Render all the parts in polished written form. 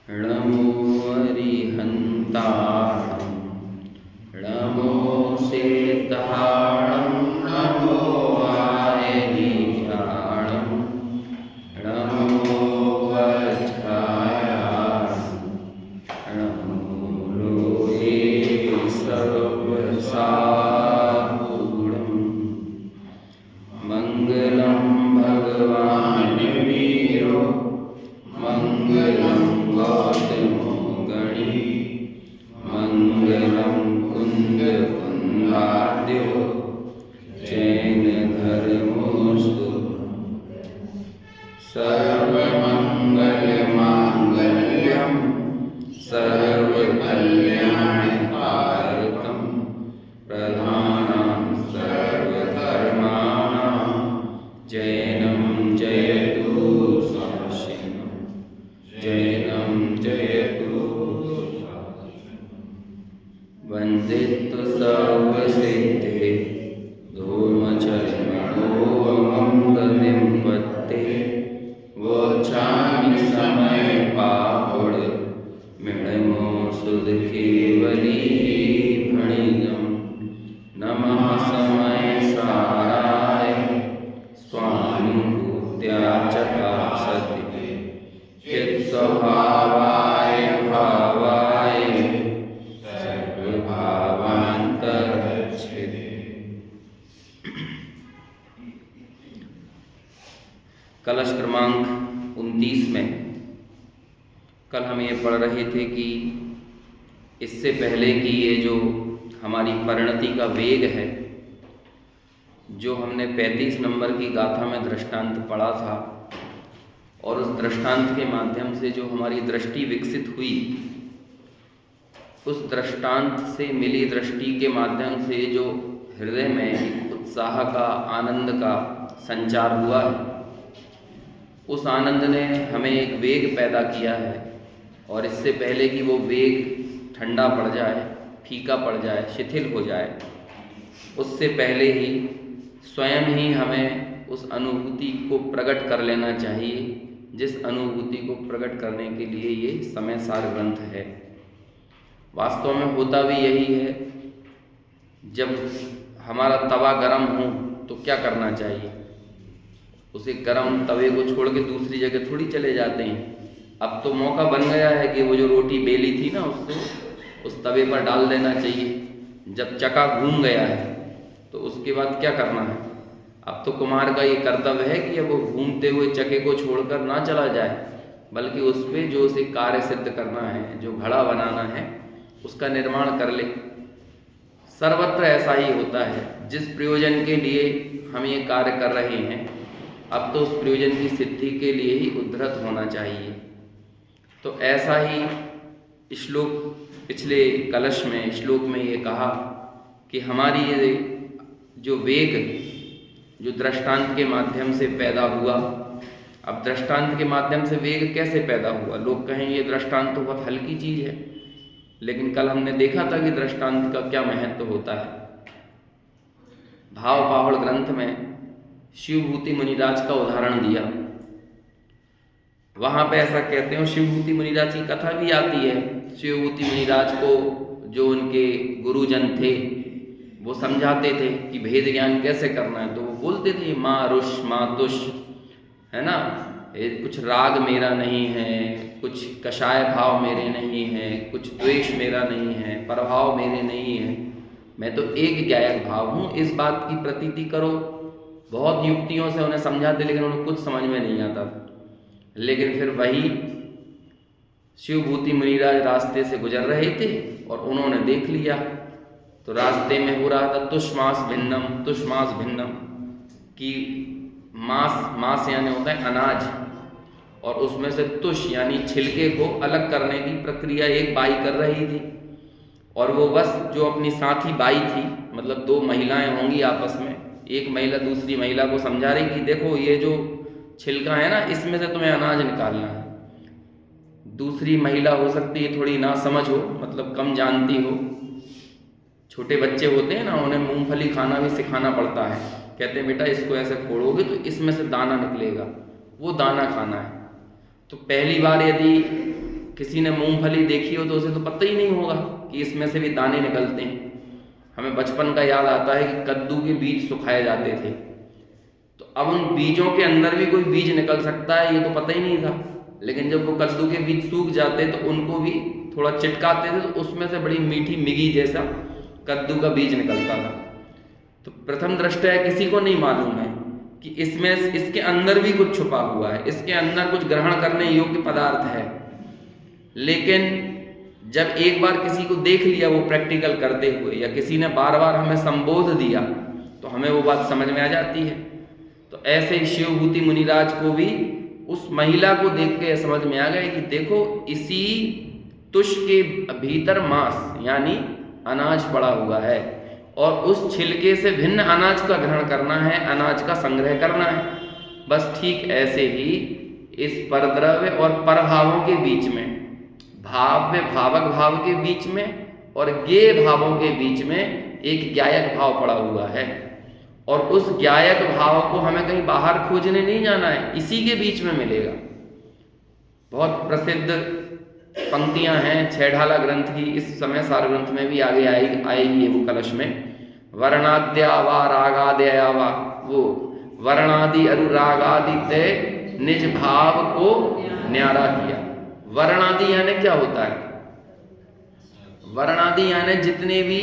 नमो अरिहन्ताणं नमो सिद्धाणं नमो आयनीयाणं नमो वज्रायाणं नमो लोके सर्वसाहूणं मङ्गलं भगवान् वीरो मङ्गलं गौतमो गणी मङ्गलं कुन्दकुन्दाद्यो जैनधर्मोऽस्तु सर्वमङ्गलमाङ्गल्यं सर्वकल्याणकारकं प्रधानं सर्वधर्माणां जैनं जयतु साशिनं जैनं जयतु वन्दितु सर्वसिद्धे धूमचर्मणोऽहं दधिं पत्ते वोचामि समय पाहुड मृणमो सुधकेवली भणिजं नमः समय साराय स्वानुभूत्याचकासति चित्स्वभावाय भावाय सर्वभावान्तरच्छिदे। कलश क्रमांक 29 में कल हम ये पढ़ रहे थे कि इससे पहले कि ये जो हमारी परिणति का वेग है, जो हमने 35 नंबर की गाथा में दृष्टांत पढ़ा था, और उस दृष्टांत के माध्यम से जो हमारी दृष्टि विकसित हुई, उस दृष्टांत से मिली दृष्टि के माध्यम से जो हृदय में एक उत्साह का, आनंद का संचार हुआ है, उस आनंद ने हमें एक वेग पैदा किया है। और इससे पहले कि वो वेग ठंडा पड़ जाए, फीका पड़ जाए, शिथिल हो जाए, उससे पहले ही स्वयं ही हमें उस अनुभूति को प्रकट कर लेना चाहिए, जिस अनुभूति को प्रकट करने के लिए ये समय सार ग्रंथ है। वास्तव में होता भी यही है। जब हमारा तवा गरम हो तो क्या करना चाहिए? उसे गरम तवे को छोड़ के दूसरी जगह थोड़ी चले जाते हैं। अब तो मौका बन गया है कि वो जो रोटी बेली थी ना, उसको उस तवे पर डाल देना चाहिए। जब चक्का घूम गया है तो उसके बाद क्या करना है? अब तो कुम्हार का ये कर्तव्य है कि अब वो घूमते हुए चक्के को छोड़कर ना चला जाए, बल्कि उस पर जो उसे कार्य सिद्ध करना है, जो घड़ा बनाना है, उसका निर्माण कर ले। सर्वत्र ऐसा ही होता है। जिस प्रयोजन के लिए हम ये कार्य कर रहे हैं, अब तो उस प्रयोजन की सिद्धि के लिए ही उद्धृत होना चाहिए। तो ऐसा ही श्लोक, पिछले कलश में श्लोक में ये कहा कि हमारी ये जो वेग जो दृष्टांत के माध्यम से पैदा हुआ, अब दृष्टांत के माध्यम से वेग कैसे पैदा हुआ? लोग कहें ये दृष्टांत तो बहुत हल्की चीज़ है, लेकिन कल हमने देखा था कि दृष्टांत का क्या महत्व होता है। भाव बाहुड़ ग्रंथ में शिवभूति मुनिराज का उदाहरण दिया। वहाँ पे ऐसा कहते हैं, शिवभूति मुनिराज की कथा भी आती है। शिवभूति मुनिराज को जो उनके गुरुजन थे वो समझाते थे कि भेद ज्ञान कैसे करना है, तो वो बोलते थे माँ रुष माँ तुष, है ना, कुछ राग मेरा नहीं है, कुछ कषाय भाव मेरे नहीं है, कुछ द्वेष मेरा नहीं है, प्रभाव मेरे नहीं है, मैं तो एक ज्ञायक भाव हूँ, इस बात की प्रतीति करो। बहुत युक्तियों से उन्हें समझाते, लेकिन उन्हें कुछ समझ में नहीं आता था। लेकिन फिर वही शिवभूति मुनिराज रास्ते से गुजर रहे थे और उन्होंने देख लिया, तो रास्ते में हो रहा था तुष्मास भिन्नम, तुष्मास भिन्नम, कि मास यानी होता है अनाज, और उसमें से तुष यानी छिलके को अलग करने की प्रक्रिया एक बाई कर रही थी। और वो बस जो अपनी साथी बाई थी, मतलब दो महिलाएं होंगी आपस में, एक महिला दूसरी महिला को समझा रही कि देखो ये जो छिलका है ना, इसमें से तुम्हें अनाज निकालना है। दूसरी महिला हो सकती है थोड़ी ना समझ हो, मतलब कम जानती हो, छोटे बच्चे होते हैं ना, उन्हें मूंगफली खाना भी सिखाना पड़ता है। कहते हैं बेटा इसको ऐसे फोड़ोगे तो इसमें से दाना निकलेगा, वो दाना खाना है। तो पहली बार यदि किसी ने मूंगफली देखी हो तो उसे तो पता ही नहीं होगा कि इसमें से भी दाने निकलते हैं। हमें बचपन का याद आता है कि कद्दू के बीज सुखाए जाते थे, तो अब उन बीजों के अंदर भी कोई बीज निकल सकता है ये तो पता ही नहीं था। लेकिन जब वो कद्दू के बीज सूख जाते तो उनको भी थोड़ा चिटकाते थे तो उसमें से बड़ी मीठी मिगी जैसा कद्दू का बीज निकलता था। तो प्रथम दृष्टया किसी को नहीं मालूम है कि इसमें इसके अंदर भी कुछ छुपा हुआ है, इसके अंदर कुछ ग्रहण करने योग्य पदार्थ है। लेकिन जब एक बार किसी को देख लिया वो प्रैक्टिकल करते हुए, या किसी ने बार बार हमें संबोध दिया, तो हमें वो बात समझ में आ जाती है। तो ऐसे ही शिवभूति मुनिराज को भी उस महिला को देख के समझ में आ गया कि देखो इसी तुष के भीतर मांस यानी अनाज पड़ा हुआ है, और उस छिलके से भिन्न अनाज का ग्रहण करना है, अनाज का संग्रह करना है। बस ठीक ऐसे ही इस परद्रव्य और परभावों के बीच में, भाव्य भावक भाव के बीच में और ज्ञेय भावों के बीच में एक ज्ञायक भाव पड़ा हुआ है, और उस ज्ञायक भाव को हमें कहीं बाहर खोजने नहीं जाना है, इसी के बीच में मिलेगा। बहुत प्रसिद्ध पंक्तियां हैं छैढाला ग्रंथ की, इस समय सार ग्रंथ में भी आगे आएगी ये वो कलश में। वर्णाद्या वा रागाद्या वा, वो वर्णादि अनुरागादि तय निज भाव को न्यारा किया। वर्णादि यानी क्या होता है? वर्णादि यानी जितने भी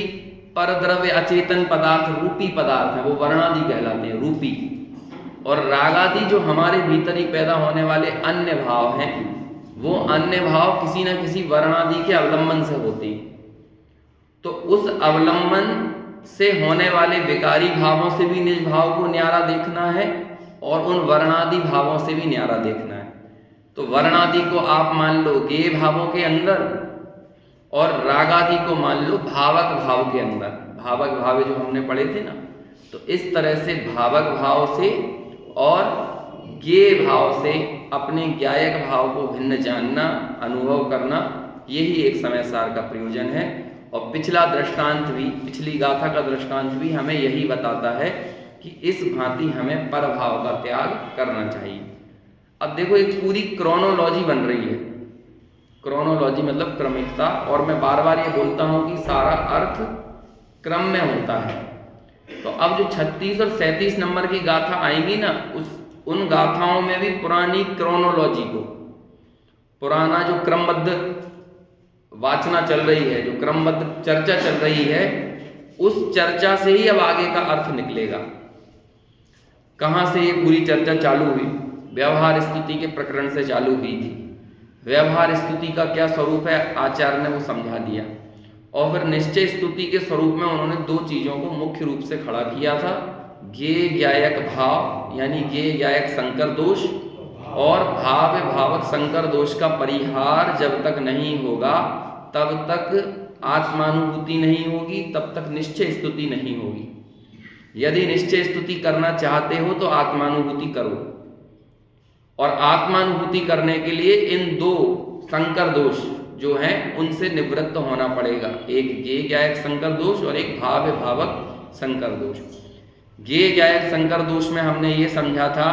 परद्रव्य अचेतन पदार्थ, रूपी पदार्थ हैं, वो वर्णादि कहलाते हैं, रूपी। और रागादि जो हमारे भीतर ही पैदा होने वाले अन्य भाव हैं, वो अन्य भाव किसी न किसी वर्णादि के अवलंबन से होते हैं। तो उस अवलंबन से होने वाले विकारी भावों से भी निज भाव को न्यारा देखना है, और उन वर्णादि भावों से भी न्यारा देखना है। तो वर्णादि को आप मान लो ज्ञेय भावों के अंदर, और रागादि को मान लो भावक भाव के अंदर। भावक भाव जो हमने पढ़े थे ना, तो इस तरह से भावक भाव से और ज्ञेय भाव से अपने ज्ञायक भाव को भिन्न जानना, अनुभव करना, यही एक समय सार का प्रयोजन है। और पिछला दृष्टांत भी, पिछली गाथा का दृष्टांत भी हमें यही बताता है कि इस भांति हमें परभाव का त्याग करना चाहिए। अब देखो एक पूरी क्रोनोलॉजी बन रही है। क्रोनोलॉजी मतलब क्रमिकता, और मैं बार बार ये बोलता हूँ कि सारा अर्थ क्रम में होता है। तो अब जो 36 और 37 नंबर की गाथा आएंगी ना, उन गाथाओं में भी पुरानी क्रोनोलॉजी को, पुराना जो क्रमबद्ध वाचना चल रही है, जो क्रमबद्ध चर्चा चल रही है, उस चर्चा से ही अब आगे का अर्थ निकलेगा। कहाँ से ये पूरी चर्चा चालू हुई? व्यवहार स्तुति के प्रकरण से चालू हुई थी। व्यवहार स्तुति का क्या स्वरूप है आचार्य ने वो समझा दिया, और फिर निश्चय स्तुति के स्वरूप में उन्होंने दो चीजों को मुख्य रूप से खड़ा किया था। ज्ञेय ज्ञायक भाव यानी ज्ञेय ज्ञायक संकर दोष, और भाव भावक संकर दोष का परिहार जब तक नहीं होगा तब तक आत्मानुभूति नहीं होगी, तब तक निश्चय स्तुति नहीं होगी। यदि निश्चय स्तुति करना चाहते हो तो आत्मानुभूति करो, और आत्मानुभूति करने के लिए इन दो संकर दोष जो हैं उनसे निवृत्त होना पड़ेगा। एक ज्ञेय ज्ञायक संकर दोष और एक भाव भावक संकर दोष। ज्ञेय ज्ञायक संकर दोष में हमने ये समझा था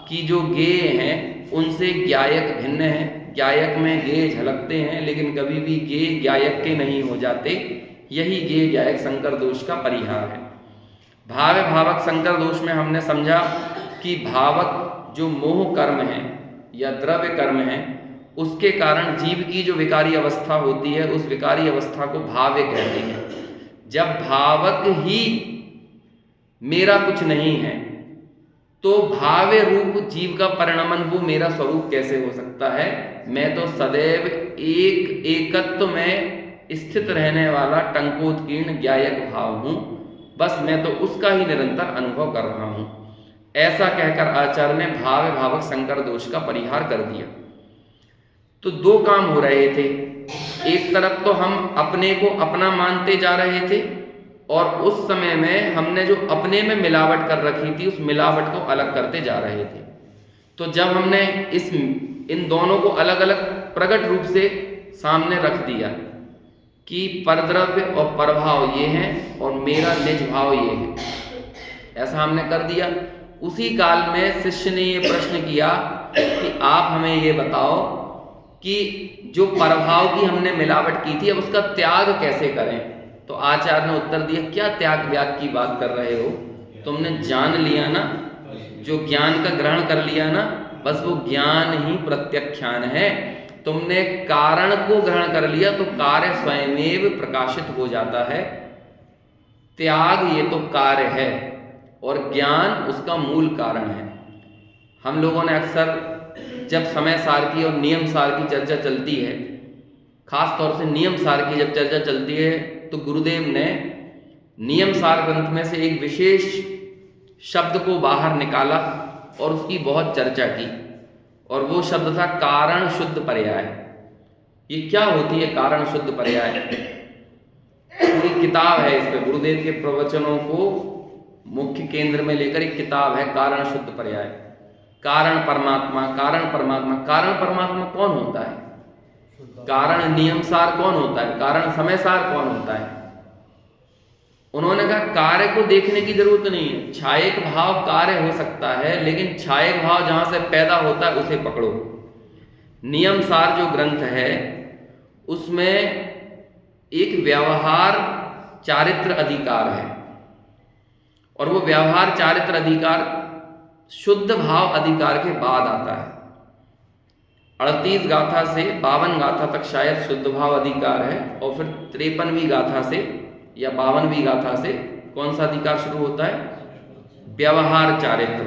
कि जो ज्ञेय हैं उनसे ज्ञायक भिन्न है। ज्ञायक में ज्ञेय झलकते हैं, लेकिन कभी भी ज्ञेय ज्ञायक के नहीं हो जाते। यही ज्ञेय ज्ञायक संकर दोष का परिहार है। भाव भावक संकर दोष में हमने समझा कि भावक जो मोह कर्म है या द्रव्य कर्म है, उसके कारण जीव की जो विकारी अवस्था होती है, उस विकारी अवस्था को भाव्य कहते हैं। जब भावक ही मेरा कुछ नहीं है, तो भाव्य रूप जीव का परिणमन वो मेरा स्वरूप कैसे हो सकता है? मैं तो सदैव एक एकत्व में स्थित रहने वाला टंकोत्कीर्ण ज्ञायक भाव हूँ, बस मैं तो उसका ही निरंतर अनुभव कर रहा हूँ। ऐसा कहकर आचार्य ने भाव भावक संकर दोष का परिहार कर दिया। तो दो काम हो रहे थे। एक तरफ तो हम अपने को अपना मानते जा रहे थे, और उस समय में हमने जो अपने में मिलावट कर रखी थी, उस मिलावट को अलग करते जा रहे थे। तो जब हमने इन दोनों को अलग अलग प्रकट रूप से सामने रख दिया कि परद्रव्य और परभाव ये हैं और मेरा निज भाव ये है, ऐसा हमने कर दिया। उसी काल में शिष्य ने ये प्रश्न किया कि आप हमें ये बताओ कि जो प्रभाव की हमने मिलावट की थी अब उसका त्याग कैसे करें। तो आचार्य ने उत्तर दिया, क्या त्याग व्याग की बात कर रहे हो, तुमने जान लिया ना, जो ज्ञान का ग्रहण कर लिया ना, बस वो ज्ञान ही प्रत्याख्यान है। तुमने कारण को ग्रहण कर लिया तो कार्य स्वयमेव प्रकाशित हो जाता है। त्याग ये तो कार्य है और ज्ञान उसका मूल कारण है। हम लोगों ने अक्सर जब समय सार की और नियम सार की चर्चा चलती है, खास तौर से नियम सार की जब चर्चा चलती है, तो गुरुदेव ने नियम सार ग्रंथ में से एक विशेष शब्द को बाहर निकाला और उसकी बहुत चर्चा की, और वो शब्द था कारण शुद्ध पर्याय। ये क्या होती है कारण शुद्ध पर्याय? पूरी किताब है इस पे, गुरुदेव के प्रवचनों को मुख्य केंद्र में लेकर एक किताब है कारण शुद्ध पर्याय। कारण परमात्मा, कारण परमात्मा, कारण परमात्मा कौन होता है? कारण नियमसार कौन होता है? कारण समयसार कौन होता है? उन्होंने कहा कार्य को देखने की जरूरत नहीं है, छायक भाव कार्य हो सकता है, लेकिन छायक भाव जहां से पैदा होता है उसे पकड़ो। नियमसार जो ग्रंथ है उसमें एक व्यवहार चारित्र अधिकार है, और वो व्यवहार चारित्र अधिकार शुद्ध भाव अधिकार के बाद आता है। 38 गाथा से 52 गाथा तक शायद शुद्ध भाव अधिकार है, और फिर 53वीं गाथा से या 52वीं गाथा से कौन सा अधिकार शुरू होता है? व्यवहार चारित्र।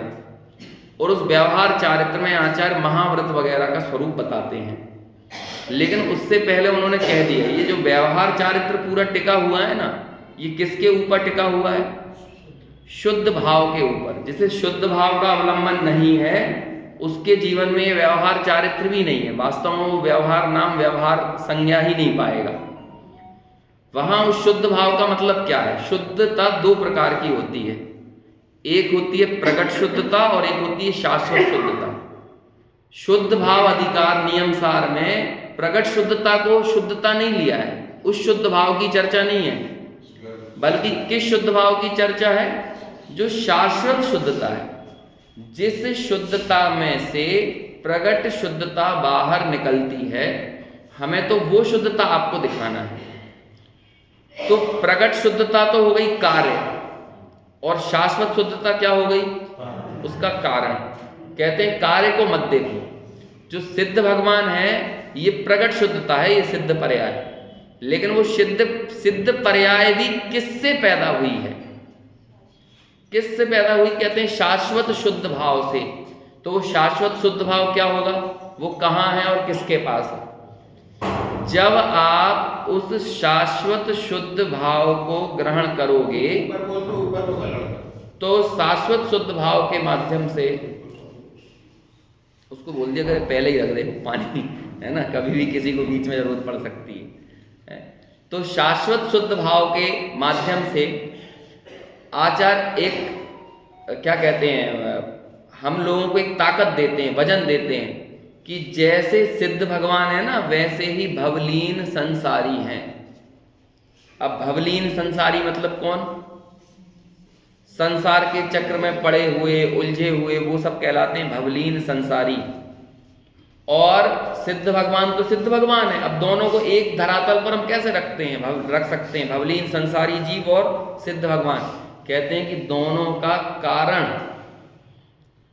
और उस व्यवहार चारित्र में आचार्य महाव्रत वगैरह का स्वरूप बताते हैं, लेकिन उससे पहले उन्होंने कह दिया ये जो व्यवहार चारित्र पूरा टिका हुआ है ना, ये किसके ऊपर टिका हुआ है? शुद्ध भाव के ऊपर। जिसे शुद्ध भाव का अवलंबन नहीं है उसके जीवन में ये व्यवहार चारित्र भी नहीं है, वास्तव में वो व्यवहार नाम व्यवहार संज्ञा ही नहीं पाएगा। वहां उस शुद्ध भाव का मतलब क्या है? शुद्धता दो प्रकार की होती है, एक होती है प्रकट शुद्धता और एक होती है शाश्वत शुद्धता। शुद्ध भाव अधिकार नियमसार में प्रकट शुद्धता को शुद्धता नहीं लिया है, उस शुद्ध भाव की चर्चा नहीं है, बल्कि किस शुद्ध भाव की चर्चा है? जो शाश्वत शुद्धता है, जिस शुद्धता में से प्रकट शुद्धता बाहर निकलती है, हमें तो वो शुद्धता आपको दिखाना है। तो प्रकट शुद्धता तो हो गई कार्य, और शाश्वत शुद्धता क्या हो गई? उसका कारण। कहते हैं कार्य को मत देखो, जो सिद्ध भगवान है ये प्रकट शुद्धता है, ये सिद्ध पर्याय, लेकिन वो सिद्ध पर्याय भी किससे पैदा हुई है? किससे पैदा हुई? कहते हैं शाश्वत शुद्ध भाव से। तो वो शाश्वत शुद्ध भाव क्या होगा? वो कहाँ है और किसके पास है? जब आप उस शाश्वत शुद्ध भाव को ग्रहण करोगे तो शाश्वत शुद्ध भाव के माध्यम से, उसको बोल दिया करे पहले ही रख दे पानी, है ना, कभी भी किसी को बीच में जरूरत पड़ सकती है। तो शाश्वत शुद्ध भाव के माध्यम से आचार्य एक क्या कहते हैं, हम लोगों को एक ताकत देते हैं, वजन देते हैं कि जैसे सिद्ध भगवान है ना, वैसे ही भवलीन संसारी हैं। अब भवलीन संसारी मतलब कौन? संसार के चक्र में पड़े हुए, उलझे हुए, वो सब कहलाते हैं भवलीन संसारी। और सिद्ध भगवान तो सिद्ध भगवान है। अब दोनों को एक धरातल पर हम कैसे रख सकते हैं? भवलीन संसारी जीव और सिद्ध भगवान। कहते हैं कि दोनों का कारण,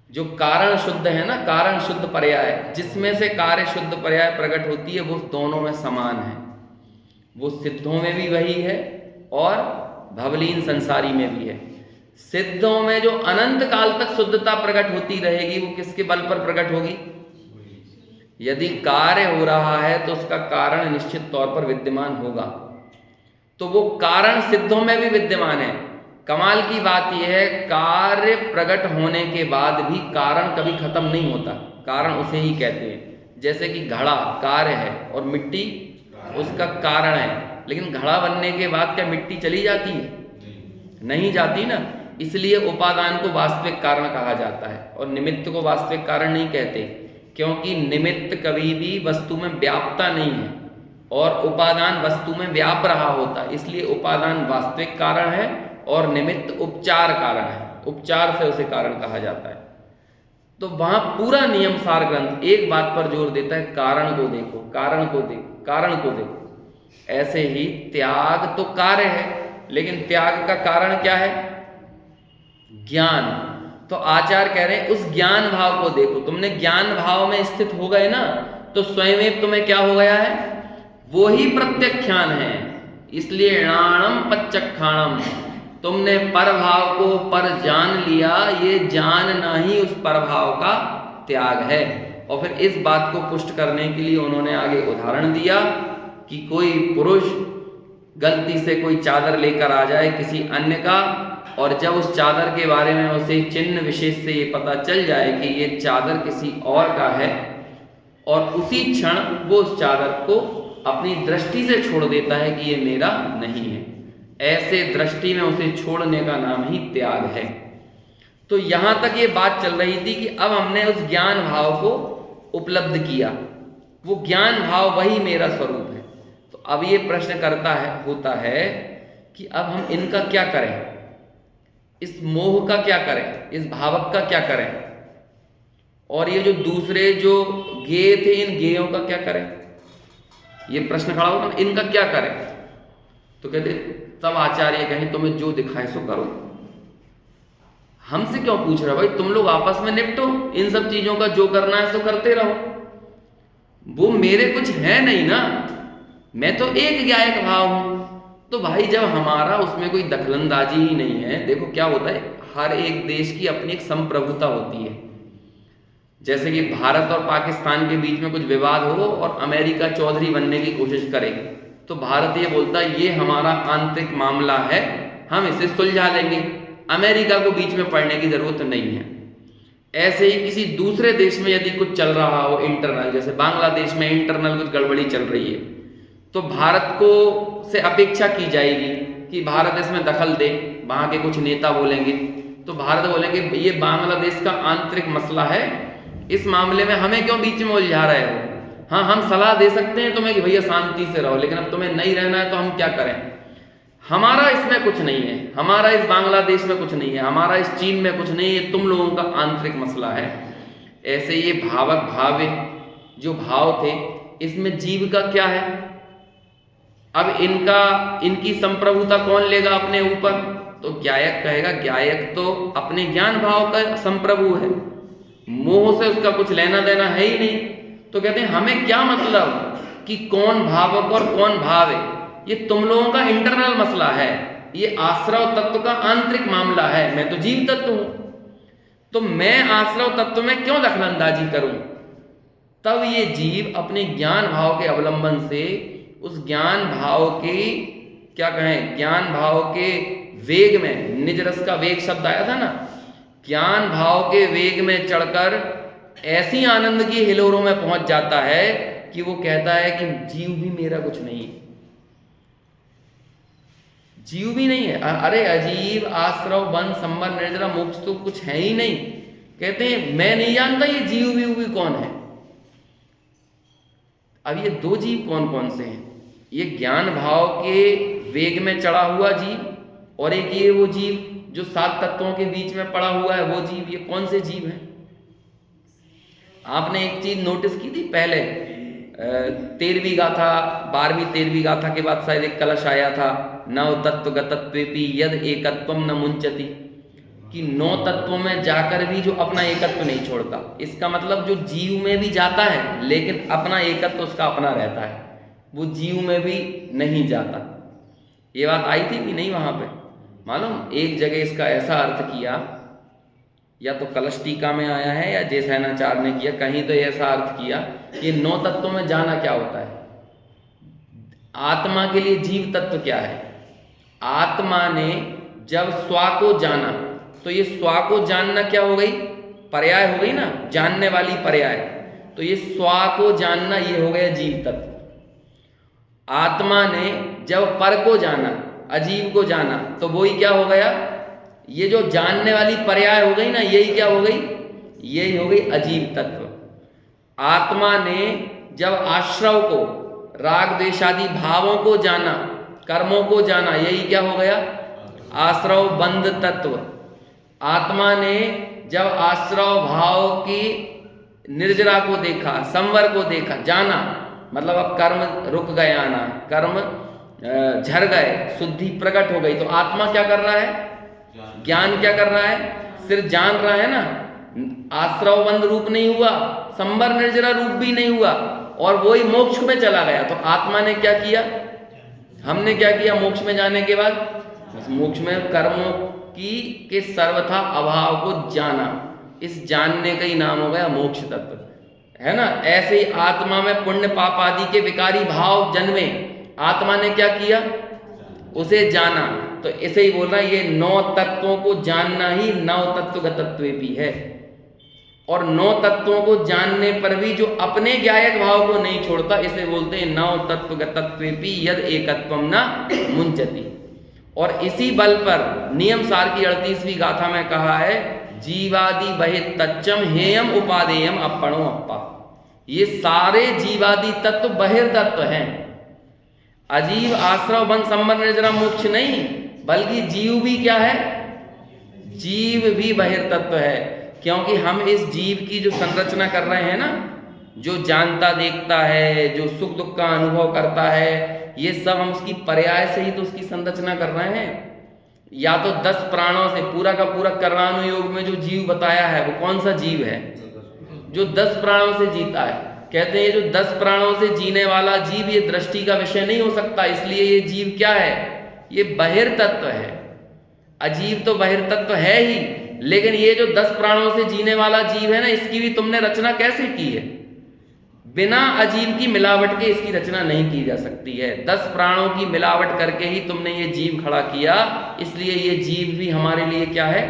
जो कारण शुद्ध है ना, कारण शुद्ध पर्याय, जिसमें से कार्य शुद्ध पर्याय प्रकट होती है, वो दोनों में समान है। वो सिद्धों में भी वही है और भवलीन संसारी में भी है। सिद्धों में जो अनंत काल तक शुद्धता प्रकट होती रहेगी, वो किसके बल पर प्रकट होगी? यदि कार्य हो रहा है तो उसका कारण निश्चित तौर पर विद्यमान होगा, तो वो कारण सिद्धों में भी विद्यमान है। कमाल की बात यह है, कार्य प्रकट होने के बाद भी कारण कभी खत्म नहीं होता, कारण उसे ही कहते हैं। जैसे कि घड़ा कार्य है और मिट्टी उसका कारण है, लेकिन घड़ा बनने के बाद क्या मिट्टी चली जाती है? नहीं जाती ना। इसलिए उपादान को वास्तविक कारण कहा जाता है और निमित्त को वास्तविक कारण नहीं कहते, क्योंकि निमित्त कभी भी वस्तु में व्यापता नहीं है और उपादान वस्तु में व्याप रहा होता है। इसलिए उपादान वास्तविक कारण है और निमित्त उपचार कारण है, उपचार से उसे कारण कहा जाता है। तो वहां पूरा नियम सार ग्रंथ एक बात पर जोर देता है, कारण को देखो, कारण को देखो, कारण को देखो। ऐसे ही त्याग तो कार्य है, लेकिन त्याग का कारण क्या है? ज्ञान। तो आचार्य कह रहे हैं उस ज्ञान भाव को देखो। तुमने ज्ञान भाव में स्थित हो गए ना, तो स्वयं तुम्हें क्या हो गया है? वो ही प्रत्यक्षान है। इसलिए णाणम पच्चक्षाणम, तुमने पर भाव को पर जान लिया, ये जानना ही उस पर भाव का त्याग है। और फिर इस बात को पुष्ट करने के लिए उन्होंने आगे उदाहरण दिया कि कोई पुरुष गलती से कोई चादर लेकर आ जाए किसी अन्य का, और जब उस चादर के बारे में उसे चिन्ह विशेष से ये पता चल जाए कि ये चादर किसी और का है, और उसी क्षण वो उस चादर को अपनी दृष्टि से छोड़ देता है कि ये मेरा नहीं है, ऐसे दृष्टि में उसे छोड़ने का नाम ही त्याग है। तो यहां तक ये बात चल रही थी कि अब हमने उस ज्ञान भाव को उपलब्ध किया, वो ज्ञान भाव वही मेरा स्वरूप है। तो अब ये प्रश्न होता है कि अब हम इनका क्या करें, इस मोह का क्या करें, इस भावक का क्या करें, और ये जो दूसरे जो गेय थे इन गेयों का क्या करें? ये प्रश्न खड़ा होगा, इनका क्या करें? तो कहते तब आचार्य कहें तुम्हें जो दिखाए सो करो। हमसे क्यों पूछ रहे हो भाई, तुम लोग आपस में निपटो, इन सब चीजों का जो करना है सो करते रहो। वो मेरे कुछ है नहीं ना, मैं तो एक ज्ञायक भाव हूं। तो भाई जब हमारा उसमें कोई दखलंदाजी ही नहीं है, देखो क्या होता है, हर एक देश की अपनी एक संप्रभुता होती है। जैसे कि भारत और पाकिस्तान के बीच में कुछ विवाद हो और अमेरिका चौधरी बनने की कोशिश करे, तो भारत ये बोलता है ये हमारा आंतरिक मामला है, हम इसे सुलझा लेंगे, अमेरिका को बीच में पड़ने की जरूरत नहीं है। ऐसे ही किसी दूसरे देश में यदि कुछ चल रहा हो इंटरनल, जैसे बांग्लादेश में इंटरनल कुछ गड़बड़ी चल रही है, तो भारत को से अपेक्षा की जाएगी कि भारत इसमें दखल दे। वहां के कुछ नेता बोलेंगे, तो भारत बोलेंगे ये बांग्लादेश का आंतरिक मसला है, इस मामले में हमें क्यों बीच में उलझा रहे हो? हाँ, हम सलाह दे सकते हैं तुम्हें कि भैया शांति से रहो, लेकिन अब तुम्हें नहीं रहना है तो हम क्या करें? हमारा इसमें कुछ नहीं है, हमारा इस बांग्लादेश में कुछ नहीं है, हमारा इस चीन में कुछ नहीं है, तुम लोगों का आंतरिक मसला है। ऐसे ये भावक भाव्य जो भाव थे, इसमें जीव का क्या है? अब इनकी संप्रभुता कौन लेगा अपने ऊपर? तो ज्ञायक कहेगा ज्ञायक तो अपने ज्ञान भाव का संप्रभु है, मोह से उसका कुछ लेना देना है ही नहीं। तो कहते हैं हमें क्या मतलब कि कौन भावक और कौन भाव है, ये तुम लोगों का इंटरनल मसला है, ये आश्रव तत्व का आंतरिक मामला है, मैं तो जीव तत्व हूं, तो मैं आश्रव तत्व में क्यों दखलंदाजी करूं? तब ये जीव अपने ज्ञान भाव के अवलंबन से उस ज्ञान भाव के क्या कहें, ज्ञान भाव के वेग में, निज रस का वेग शब्द आया था ना, ज्ञान भाव के वेग में चढ़कर ऐसी आनंद की हिलोरों में पहुंच जाता है कि वो कहता है कि जीव भी मेरा कुछ नहीं है, जीव भी नहीं है, अरे अजीब आश्रव वन संबर निर्जरा मोक्ष तो कुछ है ही नहीं। कहते हैं मैं नहीं जानता ये जीव भी कौन है। अब ये दो जीव कौन कौन से हैं? ये ज्ञान भाव के वेग में चढ़ा हुआ जीव, और एक ये वो जीव जो सात तत्वों के बीच में पड़ा हुआ है वो जीव। ये कौन से जीव हैं? आपने एक चीज नोटिस की थी पहले, 13वीं गाथा 12वीं 13वीं गाथा के बाद शायद एक कलश आया था, नव तत्व गतत्वेपि यद एकत्वम न मुंचति, कि 9 तत्वों में जाकर भी जो अपना एकत्व नहीं छोड़ता। इसका मतलब जो जीव में भी जाता है लेकिन अपना एकत्व उसका अपना रहता है, वो जीव में भी नहीं जाता। ये बात आई थी कि नहीं वहां पे? मालूम एक जगह इसका ऐसा अर्थ किया, या तो कलश टीका में आया है या जयसेनाचार्य ने किया, कहीं तो ऐसा अर्थ किया कि 9 तत्वों में जाना क्या होता है। आत्मा के लिए जीव तत्व क्या है? आत्मा ने जब स्वा को जाना, तो ये स्वा को जानना क्या हो गई? पर्याय हो गई ना, जानने वाली पर्याय। तो ये स्वा को जानना ये हो गया जीव तत्व। आत्मा ने जब पर को जाना, अजीव को जाना, तो वो ही क्या हो गया? ये जो जानने वाली पर्याय हो गई ना, यही क्या हो गई? यही हो गई अजीव तत्व। आत्मा ने जब आश्रव को, राग द्वेषादि भावों को जाना, कर्मों को जाना, यही क्या हो गया? आश्रव बंध तत्व। आत्मा ने जब आश्रव भाव की निर्जरा को देखा, संवर को देखा, जाना, मतलब अब कर्म रुक गए आना, कर्म झर गए, शुद्धि प्रकट हो गई, तो आत्मा क्या कर रहा है? ज्ञान क्या कर रहा है? सिर्फ जान रहा है ना, आश्रव बंद रूप नहीं हुआ, संवर निर्जरा रूप भी नहीं हुआ, और वही मोक्ष में चला गया। तो आत्मा ने क्या किया? हमने क्या किया मोक्ष में जाने के बाद? मोक्ष में कर्मों की के सर्वथा अभाव को जाना, इस जानने का ही नाम हो गया मोक्ष तत्व, है ना। ऐसे ही आत्मा में पुण्य पाप आदि के विकारी भाव जन्मे, आत्मा ने क्या किया? उसे जाना। तो इसे ही बोल रहा है, ये 9 तत्वों को जानना ही नव तत्व गतत्वे भी है। और 9 तत्वों को जानने पर भी जो अपने ज्ञायक भाव को नहीं छोड़ता, इसे बोलते हैं नव तत्व गतत्वे भी यद एकत्वम न मुंचति। और इसी बल पर नियम सार की 38वीं गाथा में कहा है, जीवादि बहित तच्चम हेयम उपादेयम अपणो अप्पा। ये सारे जीवादि तत्व बहिर्तत्व हैं। अजीव आश्रव बंध संबंध निर्जरा मोक्ष नहीं, बल्कि जीव भी क्या है? जीव भी बहिर्तत्व है। क्योंकि हम इस जीव की जो संरचना कर रहे हैं ना, जो जानता देखता है, जो सुख दुख का अनुभव करता है, ये सब हम उसकी पर्याय से ही तो उसकी संरचना कर रहे हैं। या तो 10 प्राणों से पूरा का पूरा कर्मानुयोग में जो जीव बताया है, वो कौन सा जीव है? जो 10 प्राणों से जीता है। कहते हैं जो 10 प्राणों से जीने वाला जीव ये दृष्टि का विषय नहीं हो सकता, इसलिए ये जीव क्या है? ये बहिर्तत्व है। अजीव तो बहिर्तत्व है ही, लेकिन ये जो 10 प्राणों से जीने वाला जीव है ना, इसकी भी तुमने रचना कैसे की है? बिना अजीव की मिलावट के इसकी रचना नहीं की जा सकती है। 10 प्राणों की मिलावट करके ही तुमने ये जीव खड़ा किया, इसलिए ये जीव भी हमारे लिए क्या है?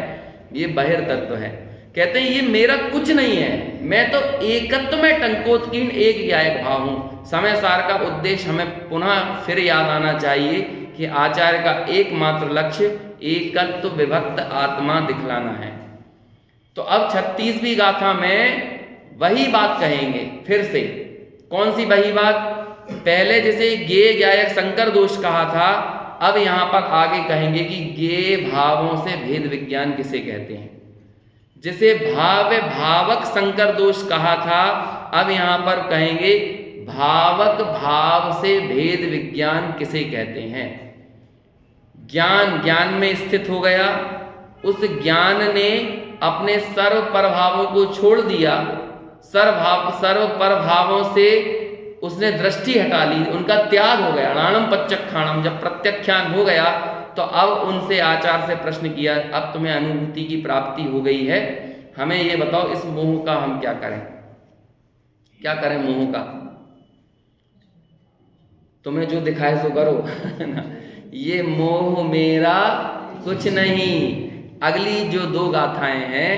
ये बहिर्तत्व है। कहते हैं ये मेरा कुछ नहीं है, मैं तो एकत्व में टंकोत्कीर्ण एक ज्ञायक भाव हूं। समय सार का उद्देश्य हमें पुनः फिर याद आना चाहिए कि आचार्य का एकमात्र लक्ष्य एकत्व विभक्त आत्मा दिखलाना है। तो अब 36वीं गाथा में वही बात कहेंगे फिर से। कौन सी वही बात? पहले जैसे ज्ञेय ज्ञायक संकर दोष कहा था, अब यहां पर आगे कहेंगे कि ज्ञेय भावों से भेद विज्ञान किसे कहते हैं। जिसे भाव्य भावक संकर दोष कहा था, अब यहां पर कहेंगे भावक भाव से भेद विज्ञान किसे कहते हैं। ज्ञान ज्ञान में स्थित हो गया, उस ज्ञान ने अपने सर्व प्रभावों को छोड़ दिया, सर्व प्रभावों से उसने दृष्टि हटा ली, उनका त्याग हो गया। अणाणम पच्चक्षाणम, जब प्रत्यक्षान हो गया तो अब उनसे आचार्य से प्रश्न किया, अब तुम्हें अनुभूति की प्राप्ति हो गई है, हमें ये बताओ इस मोह का हम क्या करें? क्या करें मोह का? तुम्हें जो दिखाए सो करो ये मोह मेरा कुछ नहीं। अगली जो 2 गाथाएं हैं,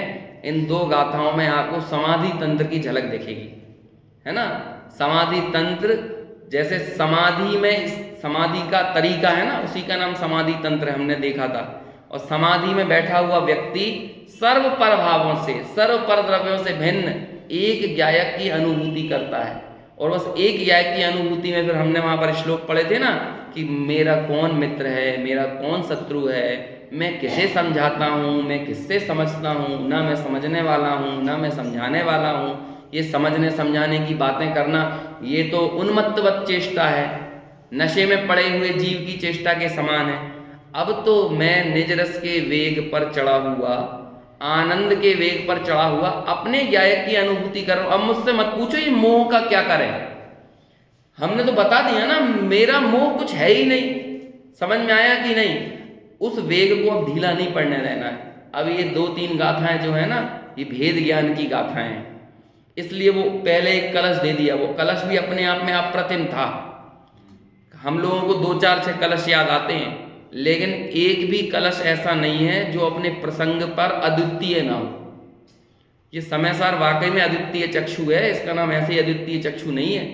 इन 2 गाथाओं में आपको समाधि तंत्र की झलक दिखेगी, है ना। समाधि तंत्र, जैसे समाधि में समाधि का तरीका है ना, उसी का नाम समाधि तंत्र हमने देखा था। और समाधि में बैठा हुआ व्यक्ति सर्व प्रभावों से, सर्व परद्रव्यों से भिन्न एक ज्ञायक की अनुभूति करता है। और बस एक ज्ञायक की अनुभूति में फिर हमने वहां पर श्लोक पढ़े थे ना कि मेरा कौन मित्र है, मेरा कौन शत्रु है, मैं किसे समझाता हूँ, मैं किससे समझता हूँ, ना मैं समझने वाला हूँ ना मैं समझाने वाला हूँ। ये समझने समझाने की बातें करना, ये तो उन्मत्तवत चेष्टा है, नशे में पड़े हुए जीव की चेष्टा के समान है। अब तो मैं निज रस के वेग पर चढ़ा हुआ, आनंद के वेग पर चढ़ा हुआ अपने ज्ञायक की अनुभूति कर रहा हूं। अब मुझसे मत पूछो ये मोह का क्या करें, हमने तो बता दिया ना, मेरा मोह कुछ है ही नहीं। समझ में आया कि नहीं? उस वेग को अब ढीला नहीं पड़ने देना है। अब ये 2-3 गाथाएं जो है ना, ये भेद ज्ञान की गाथाएं हैं, इसलिए वो पहले एक कलश दे दिया। वो कलश भी अपने आप में अप्रतिम था। हम लोगों को 2-4-6 कलश याद आते हैं, लेकिन एक भी कलश ऐसा नहीं है जो अपने प्रसंग पर अद्वितीय ना हो। ये समय सार वाकई में अद्वितीय चक्षु है, इसका नाम ऐसे ही अद्वितीय चक्षु नहीं है।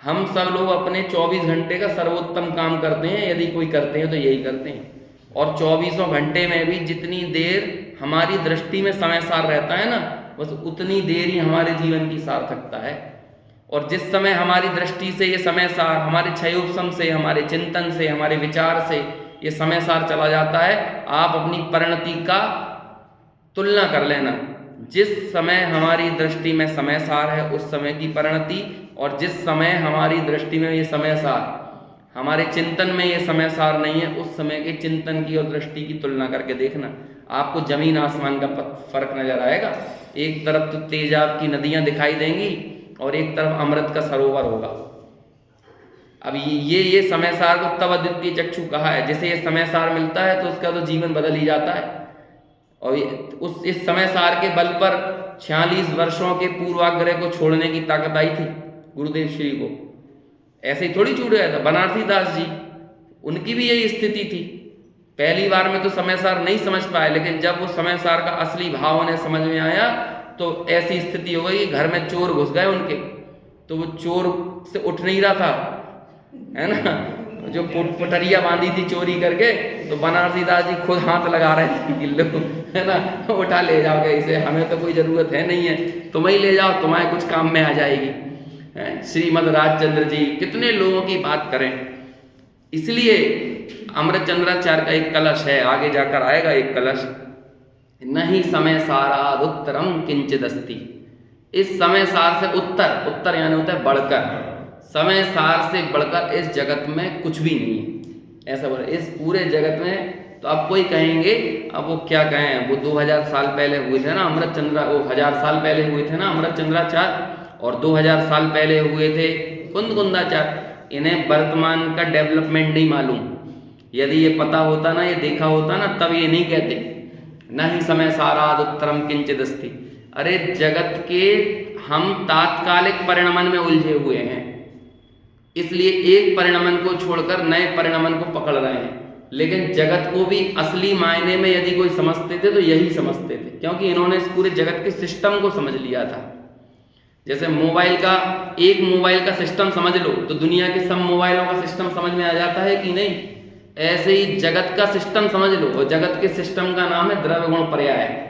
हम सब लोग अपने 24 घंटे का सर्वोत्तम काम करते हैं, यदि कोई करते हैं तो यही करते हैं। और 24 घंटे में भी जितनी देर हमारी दृष्टि में समय सार रहता है ना, बस उतनी देर ही हमारे जीवन की सार्थकता है। और जिस समय हमारी दृष्टि से ये समय सार, हमारे क्षयोपशम से, हमारे चिंतन से, हमारे विचार से ये समय सार चला जाता है, आप अपनी परिणति का तुलना कर लेना, जिस समय हमारी दृष्टि में समय सार है उस समय की परिणति, और जिस समय हमारी दृष्टि में ये समय सार, हमारे चिंतन में ये समय सार नहीं है, उस समय के चिंतन की और दृष्टि की तुलना करके देखना, आपको जमीन आसमान का फर्क नजर आएगा। एक तरफ तो तेजाब की नदियां दिखाई देंगी और एक तरफ अमृत का सरोवर होगा। अब ये समय सार को तब अद्वितीय चक्षु कहा है। जैसे ये समय सार मिलता है तो उसका तो जीवन बदल ही जाता है। और इस समय सार के बल पर 46 वर्षों के पूर्वाग्रह को छोड़ने की ताकत आई थी गुरुदेव श्री को। ऐसे ही थोड़ी छूट गया था। बनारसी दास जी, उनकी भी यही स्थिति थी। पहली बार में तो समय सार नहीं समझ पाए, लेकिन जब वो समय सार का असली भाव उन्हें समझ में आया तो ऐसी स्थिति हो गई, घर में चोर घुस गए उनके, तो वो चोर से उठ नहीं रहा था, है ना। जो पटरिया बांधी थी चोरी करके, तो बनारसी दास जी खुद हाथ लगा रहे थे कि लो, है ना, उठा ले जाओ, इसे हमें तो कोई जरूरत है नहीं है, तुम ही ले जाओ, तुम्हारे कुछ काम में आ जाएगी। श्रीमद राजचंद्र जी कितने लोगों की बात करें। इसलिए अमृतचंद्राचार्य का एक कलश है, आगे जाकर आएगा एक कलश, नहीं समय साराद उत्तरम किंचिदस्ति। इस समय सार से उत्तर, उत्तर यानी होता है बढ़कर, समय सार से बढ़कर इस जगत में कुछ भी नहीं है, ऐसा बोले। इस पूरे जगत में तो अब कोई कहेंगे, अब वो क्या कहें, वो 2000 साल पहले हुए थे ना अमृतचंद्रा, वो 1000 साल पहले हुए थे ना अमृतचंद्राचार्य, और 2000 साल पहले हुए थे कुंदकुंदाचार्य। इन्हें वर्तमान का डेवलपमेंट नहीं मालूम। यदि ये पता होता ना, ये देखा होता ना, तब ये नहीं कहते नहीं समय साराद उत्तरम किंचिदस्ति। अरे जगत के हम तात्कालिक परिणमन में उलझे हुए हैं, इसलिए एक परिणमन को छोड़कर नए परिणमन को पकड़ रहे हैं। लेकिन जगत को भी असली मायने में यदि कोई समझते थे तो यही समझते थे, क्योंकि इन्होंने इस पूरे जगत के सिस्टम को समझ लिया था। जैसे मोबाइल का, एक मोबाइल का सिस्टम समझ लो तो दुनिया के सब मोबाइलों का सिस्टम समझ में आ जाता है कि नहीं। ऐसे ही जगत का सिस्टम समझ लो, और जगत के सिस्टम का नाम है द्रव्य गुण पर्याय।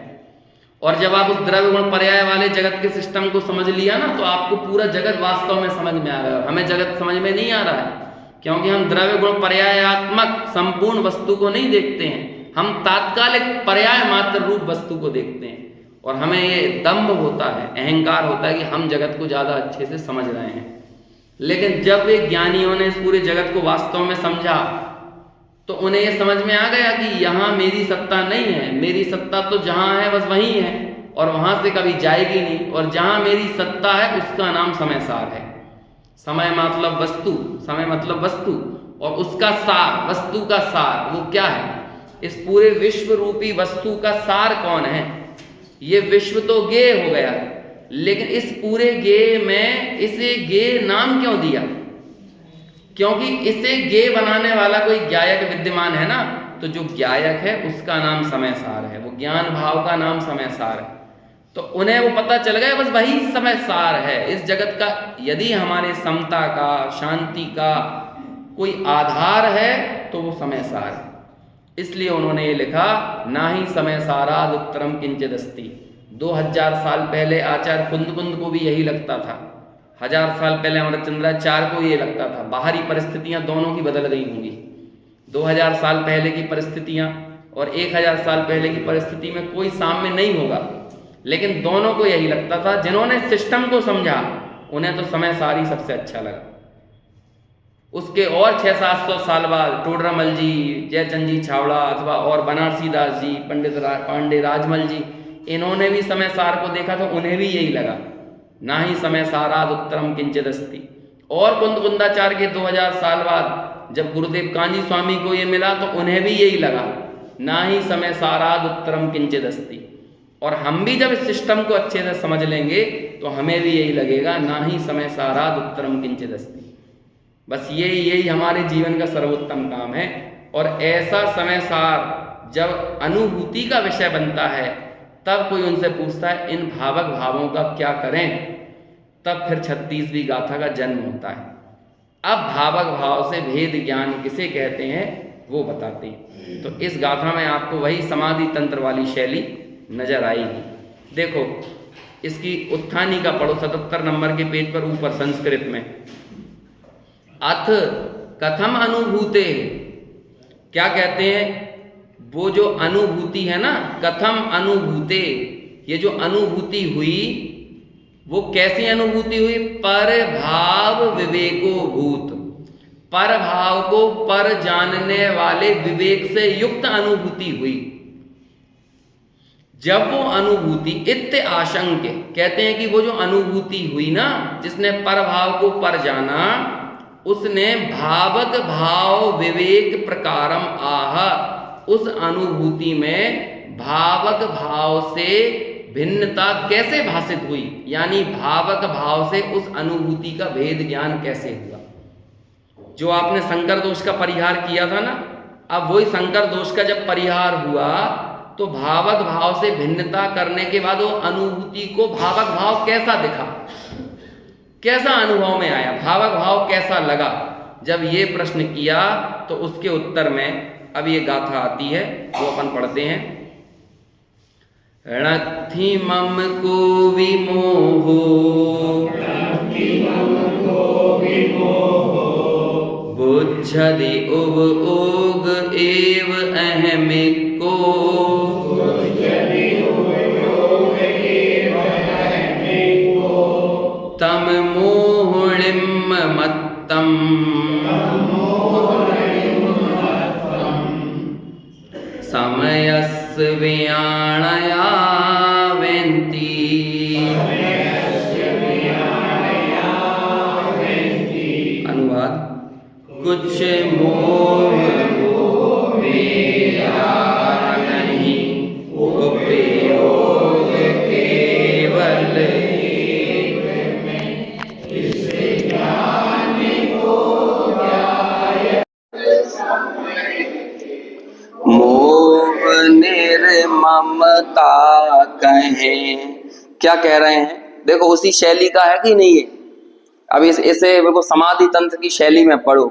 और जब आप उस द्रव्य गुण पर्याय वाले जगत के सिस्टम को समझ लिया ना, तो आपको पूरा जगत वास्तव में समझ में आ गया। हमें जगत समझ में नहीं आ रहा है, क्योंकि हम द्रव्य गुण पर्यायात्मक संपूर्ण वस्तु को नहीं देखते हैं, हम तात्कालिक पर्याय मात्र रूप वस्तु को देखते हैं। और हमें ये दंभ होता है, अहंकार होता है कि हम जगत को ज्यादा अच्छे से समझ रहे हैं। लेकिन जब वे ज्ञानियों ने इस पूरे जगत को वास्तव में समझा, तो उन्हें ये समझ में आ गया कि यहाँ मेरी सत्ता नहीं है, मेरी सत्ता तो जहाँ है बस वहीं है, और वहां से कभी जाएगी नहीं। और जहाँ मेरी सत्ता है उसका नाम समय सार है। समय मतलब वस्तु, समय मतलब वस्तु, और उसका सार, वस्तु का सार वो क्या है? इस पूरे विश्व रूपी वस्तु का सार कौन है? ये विश्व तो गे हो गया, लेकिन इस पूरे गे में इसे गे नाम क्यों दिया? क्योंकि इसे गे बनाने वाला कोई ज्ञायक विद्यमान है ना, तो जो ज्ञायक है उसका नाम समय सार है, वो ज्ञान भाव का नाम समय सार है। तो उन्हें वो पता चल गया बस वही समय सार है इस जगत का। यदि हमारे समता का, शांति का कोई आधार है तो वो समय सार है। इसलिए उन्होंने ये लिखा, ना ही समय साराद उत्तरम किंचिदस्ति। 2000 साल पहले आचार्य कुंद को भी यही लगता था, 1000 साल पहले अमृतचंद्राचार्य को ये लगता था। बाहरी परिस्थितियां दोनों की बदल गई होंगी। 2000 साल पहले की परिस्थितियां और 1000 साल पहले की परिस्थिति में कोई साम्य नहीं होगा, लेकिन दोनों को यही लगता था। जिन्होंने सिस्टम को समझा उन्हें तो समय सार ही सबसे अच्छा लगा। उसके और 600-700 साल बाद टोडरमल जी, जयचंद जी छावड़ा अथवा और बनारसी दास जी, पंडित पांडे राजमल जी, इन्होंने भी समय सार को देखा तो उन्हें भी यही लगा, ना ही समय साराद उत्तरम किंचिदस्ति। और कुंदकुंदाचार्य के 2000 साल बाद जब गुरुदेव कांजी स्वामी को ये मिला तो उन्हें भी यही लगा, ना ही समय साराद उत्तरम किंचिदस्ति। और हम भी जब इस सिस्टम को अच्छे से समझ लेंगे तो हमें भी यही लगेगा, ना ही समय साराद उत्तरम किंचिदस्ति। बस यही हमारे जीवन का सर्वोत्तम काम है। और ऐसा समय सार जब अनुभूति का विषय बनता है, तब कोई उनसे पूछता है इन भावक भावों का क्या करें, तब फिर 36वीं गाथा का जन्म होता है। अब भावक भाव से भेद ज्ञान किसे कहते हैं वो बताते हैं। तो इस गाथा में आपको वही समाधि तंत्र वाली शैली नजर आएगी। देखो इसकी उत्थानी का पढ़ो, 77 नंबर के पेज पर ऊपर संस्कृत में। अथ कथम अनुभूते, क्या कहते हैं वो जो अनुभूति है ना, कथम अनुभूते, ये जो अनुभूति हुई वो कैसी अनुभूति हुई? पर भाव विवेको भूत, पर भाव को पर जानने वाले विवेक से युक्त अनुभूति हुई। जब वो अनुभूति इत्य आशंक्य, कहते हैं कि वो जो अनुभूति हुई ना, जिसने पर भाव को पर जाना, उसने भावक भाव विवेक प्रकारम आह, उस अनुभूति में भावक भाव से भिन्नता कैसे भाषित हुई, यानी भावक भाव से उस अनुभूति का भेद ज्ञान कैसे हुआ। जो आपने संकर दोष का परिहार किया था ना, अब वही संकर दोष का जब परिहार हुआ तो भावक भाव से भिन्नता करने के बाद वो अनुभूति को भावक भाव कैसा दिखा, कैसा अनुभव में आया, भावक भाव कैसा लगा। जब ये प्रश्न किया तो उसके उत्तर में अब ये गाथा आती है, वो अपन पढ़ते हैं। णत्थि मम को विमोहो, बुद्धि उब ओग एव अहमिको, तम मोहणिम मत्तम, समयस्य व्याणया वेन्ति, अनुवाद, कुछ मोह मेरा नहीं, उपयोग केवल मोह निर्ममता कहें। क्या कह रहे हैं? देखो उसी शैली का है कि नहीं है। अब इसे बिल्कुल समाधि तंत्र की शैली में पढ़ो।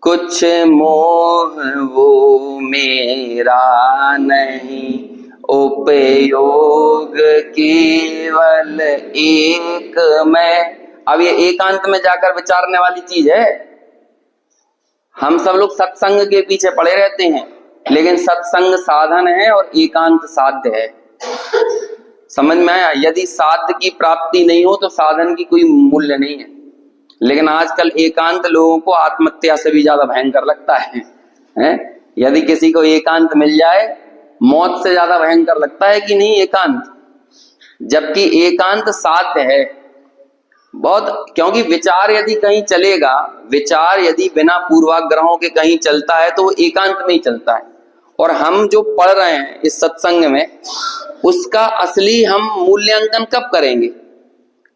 कुछ मोह वो मेरा नहीं, उपयोग केवल एक में। अब ये एकांत में जाकर विचारने वाली चीज है। हम सब लोग सत्संग के पीछे पड़े रहते हैं, लेकिन सत्संग साधन है और एकांत साध्य है। समझ में आया? यदि साध्य की प्राप्ति नहीं हो तो साधन की कोई मूल्य नहीं है। लेकिन आजकल एकांत लोगों को आत्महत्या से भी ज्यादा भयंकर लगता है? यदि किसी को एकांत मिल जाए, मौत से ज्यादा भयंकर लगता है कि नहीं एकांत? जबकि एकांत साध्य है बहुत, क्योंकि विचार यदि कहीं चलेगा, विचार यदि बिना पूर्वाग्रहों के कहीं चलता है तो वो एकांत में ही चलता है। और हम जो पढ़ रहे हैं इस सत्संग में, उसका असली हम मूल्यांकन कब करेंगे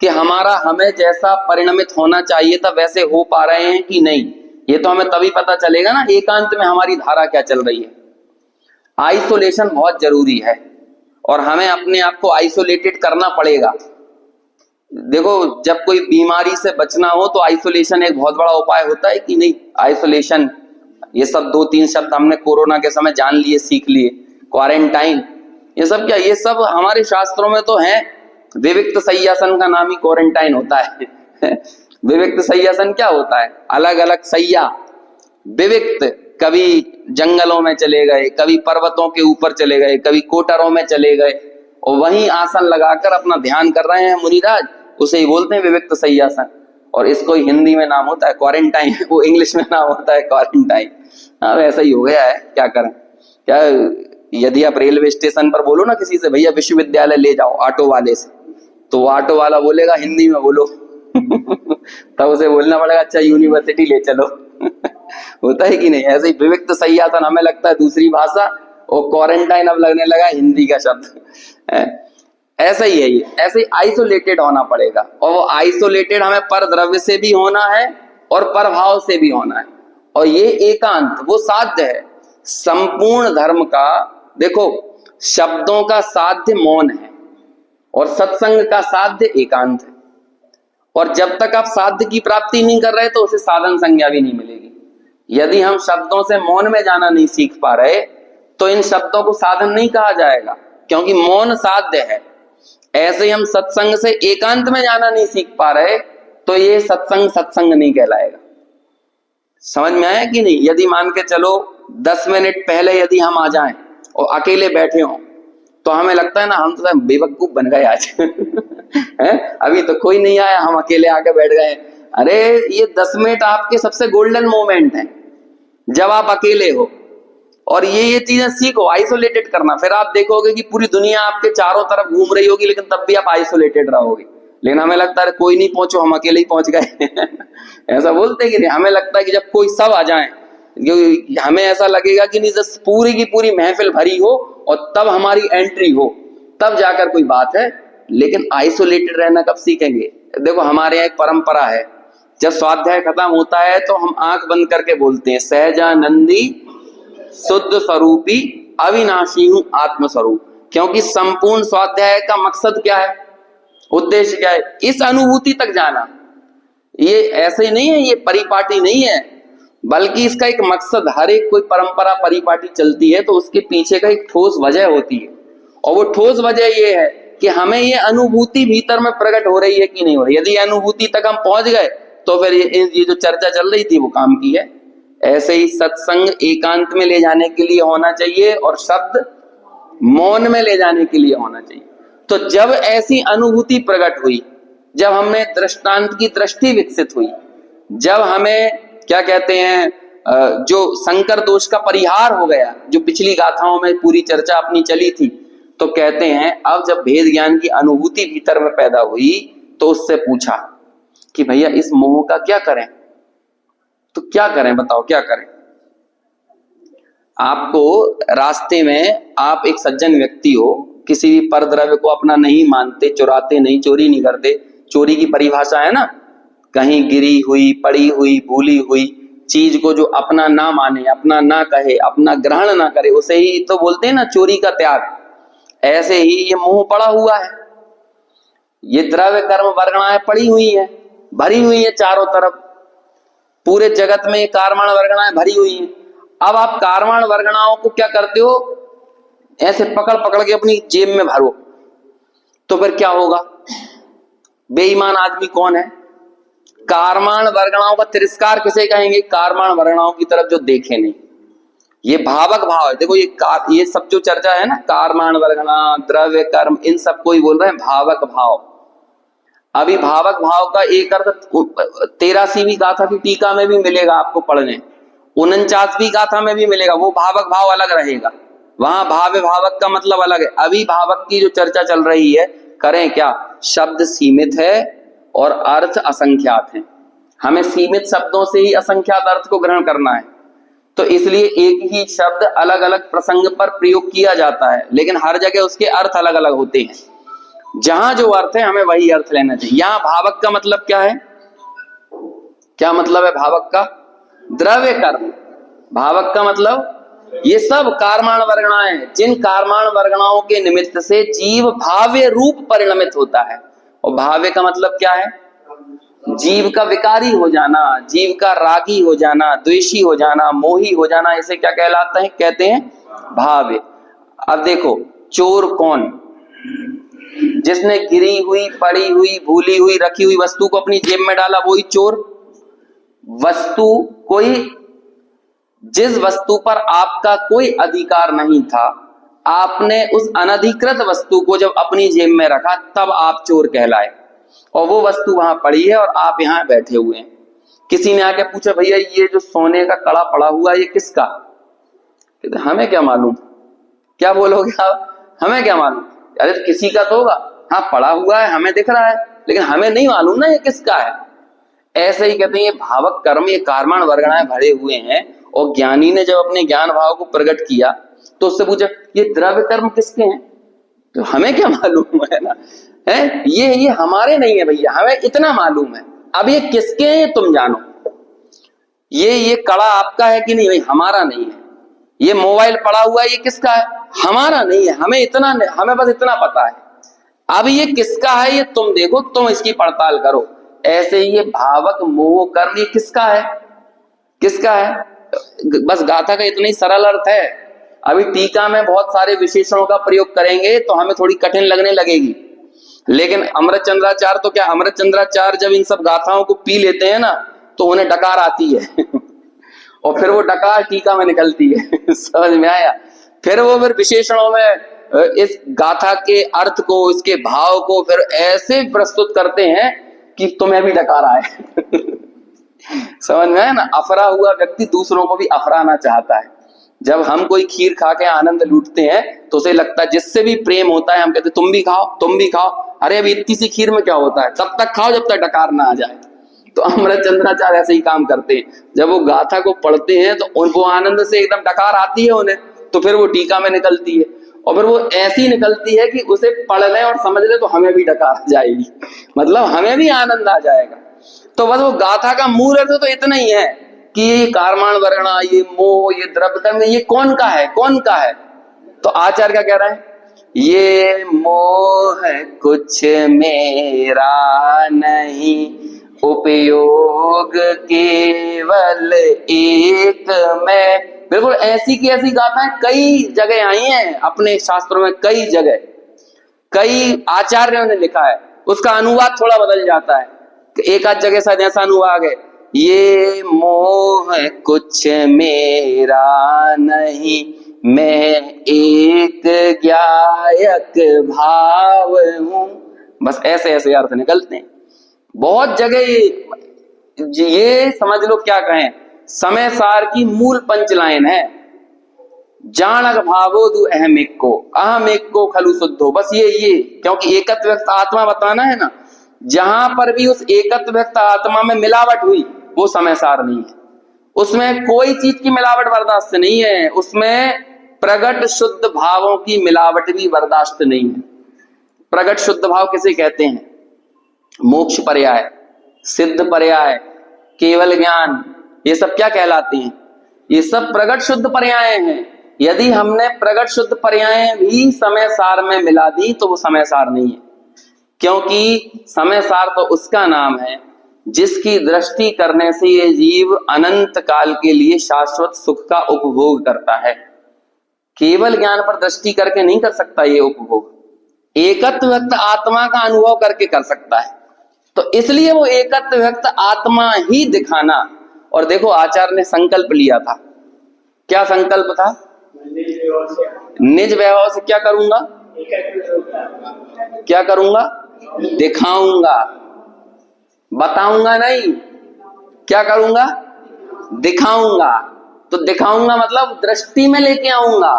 कि हमें जैसा परिणमित होना चाहिए था वैसे हो पा रहे हैं कि नहीं। ये तो हमें तभी पता चलेगा ना एकांत में हमारी धारा क्या चल रही है। आइसोलेशन बहुत जरूरी है और हमें अपने आप को आइसोलेटेड करना पड़ेगा। देखो, जब कोई बीमारी से बचना हो तो आइसोलेशन एक बहुत बड़ा उपाय होता है कि नहीं? आइसोलेशन, ये सब 2-3 शब्द हमने कोरोना के समय जान लिए, सीख लिए। क्वारंटाइन, ये सब क्या? ये सब हमारे शास्त्रों में तो है। विविक्त सय्यासन का नाम ही क्वारंटाइन होता है। विविक्त सय्यासन क्या होता है? अलग अलग सैया, विविक्त, कभी जंगलों में चले गए, कभी पर्वतों के ऊपर चले गए, कभी कोटरों में चले गए और वहीं आसन लगाकर अपना ध्यान कर रहे हैं मुनिराज, उसे ही बोलते हैं विविक्त सय्यासन। और इसको हिंदी में नाम होता है क्वारंटाइन, वो इंग्लिश में नाम होता है क्वारंटाइन। हाँ, वैसा ही हो गया है, क्या करें। क्या यदि आप रेलवे स्टेशन पर बोलो ना किसी से, भैया विश्वविद्यालय ले जाओ ऑटो वाले से, तो वो ऑटो वाला बोलेगा हिंदी में बोलो। तब उसे बोलना पड़ेगा अच्छा यूनिवर्सिटी ले चलो। होता है कि नहीं? ऐसे ही विविक्त सय्यासन हमें लगता है दूसरी भाषा, और क्वारंटाइन अब लगने लगा हिंदी का शब्द। ऐसा ही है ये, ऐसे ही आइसोलेटेड होना पड़ेगा। और वो आइसोलेटेड हमें पर द्रव्य से भी होना है और पर भाव से भी होना है। और ये एकांत वो साध्य है संपूर्ण धर्म का। देखो, शब्दों का साध्य मौन है और सत्संग का साध्य एकांत है। और जब तक आप साध्य की प्राप्ति नहीं कर रहे तो उसे साधन संज्ञा भी नहीं मिलेगी। यदि हम शब्दों से मौन में जाना नहीं सीख पा रहे तो इन शब्दों को साधन नहीं कहा जाएगा, क्योंकि मौन साध्य है। ऐसे ही हम सत्संग से एकांत में जाना नहीं सीख पा रहे तो ये सत्संग सत्संग नहीं कहलाएगा। समझ में आया कि नहीं? यदि मान के चलो 10 मिनट पहले यदि हम आ जाएं और अकेले बैठे हों तो हमें लगता है ना हम तो बेवकूफ बन गए आज है? अभी तो कोई नहीं आया, हम अकेले आके बैठ गए। अरे ये 10 मिनट आपके सबसे गोल्डन मोमेंट है जब आप अकेले हो। और ये चीजें सीखो, आइसोलेटेड करना। फिर आप देखोगे कि पूरी दुनिया आपके चारों तरफ घूम रही होगी लेकिन तब भी आप आइसोलेटेड रहोगे। लेकिन हमें लगता है कोई नहीं पहुंचो, हम अकेले ही पहुंच गए ऐसा बोलते कि नहीं, हमें लगता है कि जब कोई सब आ जाए, हमें ऐसा लगेगा कि नहीं जब पूरी की पूरी महफिल भरी हो और तब हमारी एंट्री हो, तब जाकर कोई बात है। लेकिन आइसोलेटेड रहना कब सीखेंगे? देखो हमारे यहाँ एक परंपरा है, जब स्वाध्याय खत्म होता है तो हम आंख बंद करके बोलते हैं सहजानंदी शुद्ध स्वरूपी अविनाशी हूं आत्मस्वरूप। क्योंकि संपूर्ण स्वाध्याय का मकसद क्या है, उद्देश्य क्या है? इस अनुभूति तक जाना। ये ऐसे ही नहीं है, ये परिपाटी नहीं है, बल्कि इसका एक मकसद, हर एक कोई परंपरा परिपाटी चलती है तो उसके पीछे का एक ठोस वजह होती है। और वो ठोस वजह ये है कि हमें ये अनुभूति भीतर में प्रकट हो रही है कि नहीं हो रही। यदि अनुभूति तक हम पहुंच गए तो फिर ये जो चर्चा चल रही थी वो काम की है। ऐसे ही सत्संग एकांत में ले जाने के लिए होना चाहिए और शब्द मौन में ले जाने के लिए होना चाहिए। तो जब ऐसी अनुभूति प्रकट हुई, जब हमने दृष्टांत की दृष्टि विकसित हुई, जब हमें क्या कहते हैं जो संकर दोष का परिहार हो गया, जो पिछली गाथाओं में पूरी चर्चा अपनी चली थी, तो कहते हैं अब जब भेद ज्ञान की अनुभूति भीतर में पैदा हुई तो उससे पूछा कि भैया इस मोह का क्या करें? तो क्या करें, बताओ क्या करें? आपको रास्ते में आप एक सज्जन व्यक्ति हो, किसी भी पर द्रव्य को अपना नहीं मानते, चुराते नहीं, चोरी नहीं करते। चोरी की परिभाषा है ना, कहीं गिरी हुई, पड़ी हुई, भूली हुई चीज को जो अपना ना माने, अपना ना कहे, अपना ग्रहण ना करे, उसे ही तो बोलते हैं ना चोरी का त्याग। ऐसे ही ये मोह पड़ा हुआ है, ये द्रव्य कर्म वर्गणाएं पड़ी हुई है, भरी हुई है चारों तरफ। पूरे जगत में कारमाण वर्गणाएं भरी हुई है। अब आप कारमाण वर्गणाओं को क्या करते हो, ऐसे पकड़ पकड़ के अपनी जेब में भरो, तो फिर क्या होगा? बेईमान आदमी कौन है? कारमाण वर्गणाओं का तिरस्कार किसे कहेंगे? कारमाण वर्गणाओं की तरफ जो देखे नहीं। ये भावक भाव है। देखो ये सब जो चर्चा है ना, कारमाण वर्गणा, द्रव्य कर्म, इन सब को ही बोल रहे हैं भावक भाव। अभी भावक भाव का एक अर्थ 13वीं गाथा की टीका में भी मिलेगा आपको पढ़ने, 49वीं गाथा में भी मिलेगा। वो भावक भाव अलग रहेगा, वहां भाव्य भावक का मतलब अलग है। अभी भावक की जो चर्चा चल रही है, करें क्या? शब्द सीमित है और अर्थ असंख्यात है। हमें सीमित शब्दों से ही असंख्यात अर्थ को ग्रहण करना है, तो इसलिए एक ही शब्द अलग अलग प्रसंग पर प्रयोग किया जाता है, लेकिन हर जगह उसके अर्थ अलग अलग होते हैं। जहां जो अर्थ है हमें वही अर्थ लेना चाहिए। यहां भावक का मतलब क्या है? क्या मतलब है भावक का? द्रव्य कर्म। भावक का मतलब ये सब कारमाण वर्गणाएं, जिन कारमाण वर्गणाओं के निमित्त से जीव भाव्य रूप परिणमित होता है। और भाव्य का मतलब क्या है? जीव का विकारी हो जाना, जीव का रागी हो जाना, द्वेषी हो जाना, मोही हो जाना, इसे क्या कहलाता है? कहते हैं भाव्य। अब देखो चोर कौन? जिसने गिरी हुई, पड़ी हुई, भूली हुई, रखी हुई वस्तु को अपनी जेब में डाला, वही चोर। वस्तु कोई, जिस वस्तु पर आपका कोई अधिकार नहीं था, आपने उस अनधिकृत वस्तु को जब अपनी जेब में रखा, तब आप चोर कहलाए। और वो वस्तु वहां पड़ी है और आप यहाँ बैठे हुए हैं। किसी ने आके पूछा भैया ये जो सोने का कड़ा पड़ा हुआ ये किसका? कहते हमें क्या मालूम। क्या बोलोगे आप? हमें क्या मालूम। अरे तो किसी का तो होगा। हाँ पड़ा हुआ है, हमें दिख रहा है, लेकिन हमें नहीं मालूम ना ये किसका है। ऐसे ही कहते हैं ये भावक कर्म, ये कारमाण वर्गणाएं भरे हुए हैं। और ज्ञानी ने जब अपने ज्ञान भाव को प्रकट किया तो उससे पूछा ये द्रव्य कर्म किसके हैं? तो हमें क्या मालूम है ना, है ये हमारे नहीं है भैया, हमें इतना मालूम है। अब ये किसके हैं ये तुम जानो। ये कड़ा आपका है कि नहीं? भाई हमारा नहीं है। ये मोबाइल पड़ा हुआ है, ये किसका है? हमारा नहीं है। हमें बस इतना पता है। अब ये किसका है ये तुम देखो, तुम इसकी पड़ताल करो। ऐसे ही ये भावक मोह कर्म ये किसका है? किसका है? बस गाथा का इतना ही सरल अर्थ है। अभी टीका में बहुत सारे विशेषणों का प्रयोग करेंगे तो हमें थोड़ी कठिन लगने लगेगी, लेकिन अमृत चंद्राचार्य तो क्या, अमृत चंद्राचार्य जब इन सब गाथाओं को पी लेते हैं ना तो उन्हें डकार आती है और फिर वो डकार टीका में निकलती है। समझ में आया? फिर विशेषणों में इस गाथा के अर्थ को, इसके भाव को फिर ऐसे प्रस्तुत करते हैं कि तुम्हें भी डकार आए। समझ में आया ना? अफरा हुआ व्यक्ति दूसरों को भी अफराना चाहता है। जब हम कोई खीर खा के आनंद लूटते हैं तो उसे लगता है, जिससे भी प्रेम होता है हम कहते तुम भी खाओ, तुम भी खाओ। अरे अभी इतनी सी खीर में क्या होता है, तब तक खाओ जब तक डकार ना आ जाए। तो अमृत चंद्राचार्य ऐसे ही काम करते हैं। जब वो गाथा को पढ़ते हैं तो उनको आनंद से एकदम डकार आती है उन्हें, तो फिर वो टीका में निकलती है, और फिर वो ऐसी निकलती है कि उसे पढ़ ले और समझ ले तो हमें भी डकार आ जाएगी, मतलब हमें भी आनंद आ जाएगा। तो बस वो गाथा का मूल अर्थ तो इतना ही है कि ये कारमाण वर्णा, ये मोह, ये द्रव्य, ये कौन का है, कौन का है? तो आचार्य क्या कह रहे हैं? ये मोह कुछ मेरा नहीं, उपयोग केवल एक में। बिल्कुल ऐसी की ऐसी गाथाएं कई जगह आई हैं अपने शास्त्रों में, कई जगह कई आचार्यों ने लिखा है। उसका अनुवाद थोड़ा बदल जाता है, एक आध जगह शायद ऐसा अनुवाद है, ये मोह कुछ मेरा नहीं, मैं एक ज्ञायक भाव हूं। बस ऐसे ऐसे अर्थ निकलते हैं बहुत जगह। ये समझ लो क्या कहें, समय सार की मूल पंचलाइन है, जानक भावो दु अहमिक को, अहम एक को खलु शुद्धो। बस ये क्योंकि एकत्व व्यक्त आत्मा बताना है ना, जहां पर भी उस एकत्व व्यक्त आत्मा में मिलावट हुई वो समय सार नहीं है। उसमें कोई चीज की मिलावट बर्दाश्त नहीं है, उसमें प्रगट शुद्ध भावों की मिलावट भी बर्दाश्त नहीं है। प्रगट शुद्ध भाव किसे कहते हैं? मोक्ष पर्याय, सिद्ध पर्याय, केवल ज्ञान, ये सब क्या कहलाते हैं? ये सब प्रगट शुद्ध पर्याय हैं। यदि हमने प्रगट शुद्ध पर्याय भी समय सार में मिला दी तो वो समय सार नहीं है, क्योंकि समय सार तो उसका नाम है जिसकी दृष्टि करने से ये जीव अनंत काल के लिए शाश्वत सुख का उपभोग करता है। केवल ज्ञान पर दृष्टि करके नहीं कर सकता ये उपभोग, एकत्व व्यक्त आत्मा का अनुभव करके कर सकता है। तो इसलिए वो एकत्व व्यक्त आत्मा ही दिखाना। और देखो आचार्य ने संकल्प लिया था, क्या संकल्प था? निज वैभव से क्या करूंगा? क्या करूंगा? दिखाऊंगा, बताऊंगा नहीं, क्या करूंगा? दिखाऊंगा। तो दिखाऊंगा मतलब दृष्टि में लेके आऊंगा,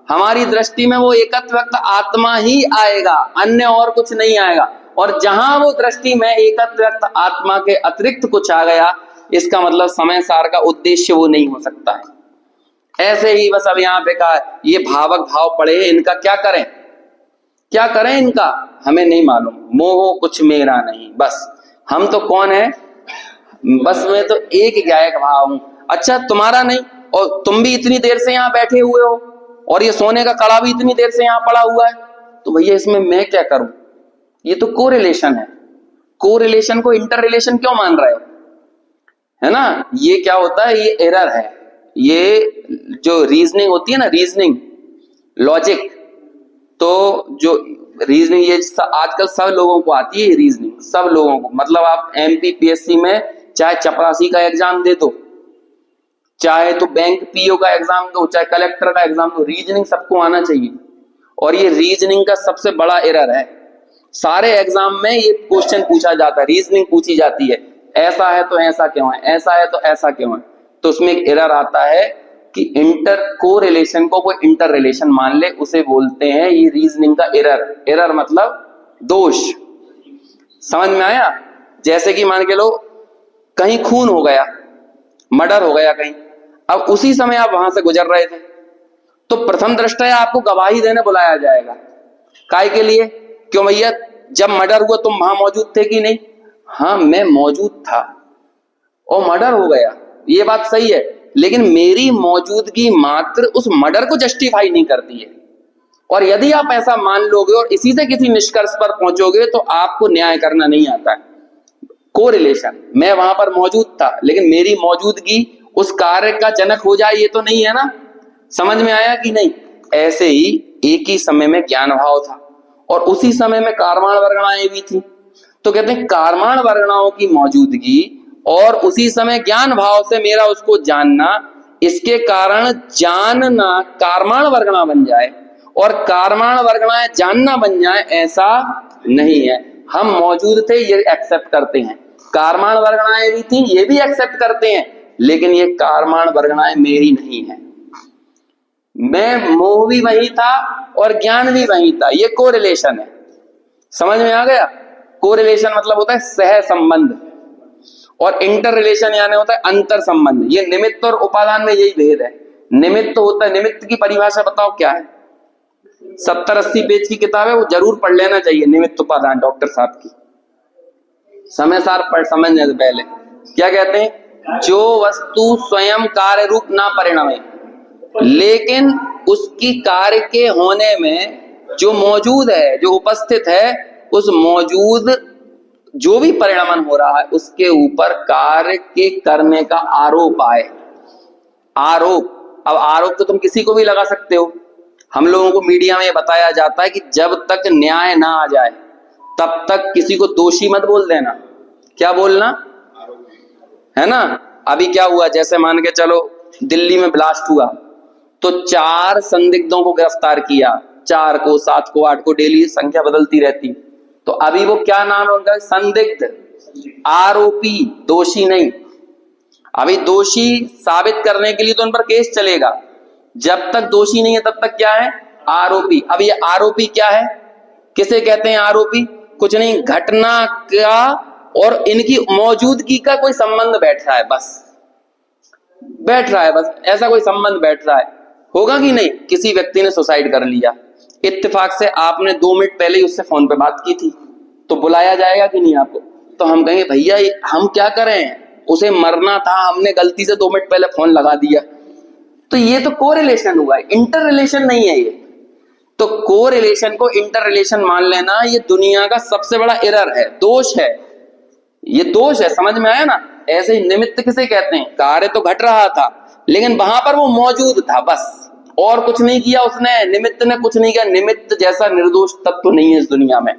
हमारी दृष्टि में वो एकत्व व्यक्त आत्मा ही आएगा, अन्य और कुछ नहीं आएगा। और जहां वो दृष्टि में एकत्व व्यक्त आत्मा के अतिरिक्त कुछ आ गया, इसका मतलब समय सार का उद्देश्य वो नहीं हो सकता है। ऐसे ही बस अब यहाँ पे कहा ये भावक भाव पड़े, इनका क्या करें, क्या करें इनका हमें नहीं मालूम। मोह कुछ मेरा नहीं, बस हम तो कौन है? बस मैं तो एक ज्ञायक भाव हूं। अच्छा तुम्हारा नहीं, और तुम भी इतनी देर से यहाँ बैठे हुए हो, और ये सोने का कड़ा भी इतनी देर से यहाँ पड़ा हुआ है, तो भैया इसमें मैं क्या करूं? ये तो कोरिलेशन है। कोरिलेशन को इंटर रिलेशन क्यों मान रहे हो? है ना? ये क्या होता है? ये एरर है। ये जो रीजनिंग होती है ना, रीजनिंग लॉजिक, तो जो रीजनिंग ये आजकल सब लोगों को आती है रीजनिंग, सब लोगों को। मतलब आप एमपीपीएससी में चाहे चपरासी का एग्जाम दे दो, चाहे तो बैंक पीओ का एग्जाम दो, चाहे कलेक्टर का एग्जाम दो, रीजनिंग सबको आना चाहिए। और ये रीजनिंग का सबसे बड़ा एरर है। सारे एग्जाम में ये क्वेश्चन पूछा जाता है, रीजनिंग पूछी जाती है, ऐसा है तो ऐसा क्यों है, ऐसा है तो ऐसा क्यों है। तो उसमें एक एरर आता है कि इंटर को रिलेशन को कोई इंटर रिलेशन मान ले, उसे बोलते हैं ये रीजनिंग का एरर। एरर मतलब दोष। समझ में आया? जैसे कि मान के लो कहीं खून हो गया, मर्डर हो गया कहीं, अब उसी समय आप वहां से गुजर रहे थे, तो प्रथम दृष्टया आपको गवाही देने बुलाया जाएगा। काहे के लिए? क्यों भैया जब मर्डर हुआ तुम वहां मौजूद थे कि नहीं? हाँ मैं मौजूद था और मर्डर हो गया, ये बात सही है, लेकिन मेरी मौजूदगी मात्र उस मर्डर को जस्टिफाई नहीं करती है। और यदि आप ऐसा मान लोगे और इसी से किसी निष्कर्ष पर पहुंचोगे तो आपको न्याय करना नहीं आता है। कोरिलेशन, मैं वहां पर मौजूद था लेकिन मेरी मौजूदगी उस कार्य का जनक हो जाए, ये तो नहीं है ना। समझ में आया कि नहीं? ऐसे ही एक ही समय में ज्ञान भाव था और उसी समय में कारमाण वर्गणाएं भी थी। तो कहते हैं कारमाण वर्गणाओं की मौजूदगी और उसी समय ज्ञान भाव से मेरा उसको जानना, इसके कारण जानना कार्माण वर्गणा बन जाए और कार्माण वर्गणा जानना बन जाए, ऐसा नहीं है। हम मौजूद थे ये एक्सेप्ट करते हैं, कार्माण वर्गणाएं भी थी ये भी एक्सेप्ट करते हैं, लेकिन ये कार्माण वर्गणाएं मेरी नहीं है। मैं मोह भी वही था और ज्ञान भी वही था, ये कोरिलेशन है। समझ में आ गया? कोरिलेशन मतलब होता है सह संबंध और इंटर रिलेशन यानी होता है अंतर संबंध। ये निमित्त और उपादान में यही भेद है। निमित्त होता है, निमित्त की परिभाषा बताओ क्या है? 70-80 पेज की किताब है, वो जरूर पढ़ लेना चाहिए, निमित्त उपादान डॉक्टर साहब की। समय सार पढ़ समझने से पहले क्या कहते हैं? जो वस्तु स्वयं कार्य रूप ना परिणमे, लेकिन उसकी कार्य के होने में जो मौजूद है, जो उपस्थित है, उस मौजूद जो भी परिणमन हो रहा है उसके ऊपर कार्य के करने का आरोप आए। आरोप, अब आरोप तो तुम किसी को भी लगा सकते हो। हम लोगों को मीडिया में बताया जाता है कि जब तक न्याय ना आ जाए तब तक किसी को दोषी मत बोल देना। क्या बोलना है ना? अभी क्या हुआ, जैसे मान के चलो दिल्ली में ब्लास्ट हुआ तो 4 संदिग्धों को गिरफ्तार किया, 4 को, 7 को, 8 को, डेली संख्या बदलती रहती। तो अभी वो क्या नाम है उनका? संदिग्ध, आरोपी, दोषी नहीं। अभी दोषी साबित करने के लिए तो उन पर केस चलेगा, जब तक दोषी नहीं है तब तक क्या है? आरोपी। अब ये आरोपी क्या है, किसे कहते हैं आरोपी? कुछ नहीं, घटना का और इनकी मौजूदगी का कोई संबंध बैठ रहा है, बस बैठ रहा है, बस ऐसा कोई संबंध बैठ रहा है। होगा कि नहीं? किसी व्यक्ति ने सुसाइड कर लिया, इत्तेफाक से आपने 2 मिनट पहले ही उससे फोन पे बात की थी, तो बुलाया जाएगा कि नहीं आपको? तो हम कहेंगे भैया हम क्या करें, उसे मरना था, हमने गलती से 2 मिनट पहले फोन लगा दिया। तो ये तो कोरिलेशन हुआ है, इंटर रिलेशन नहीं है ये। तो कोरिलेशन को इंटर रिलेशन मान लेना ये दुनिया का सबसे बड़ा एरर है, दोष है, ये दोष है। समझ में आया ना? ऐसे ही निमित्त किसे कहते हैं? कार्य तो घट रहा था लेकिन वहां पर वो मौजूद था, बस, और कुछ नहीं किया उसने, निमित्त ने कुछ नहीं किया। निमित्त जैसा निर्दोष तत्व नहीं है इस दुनिया में।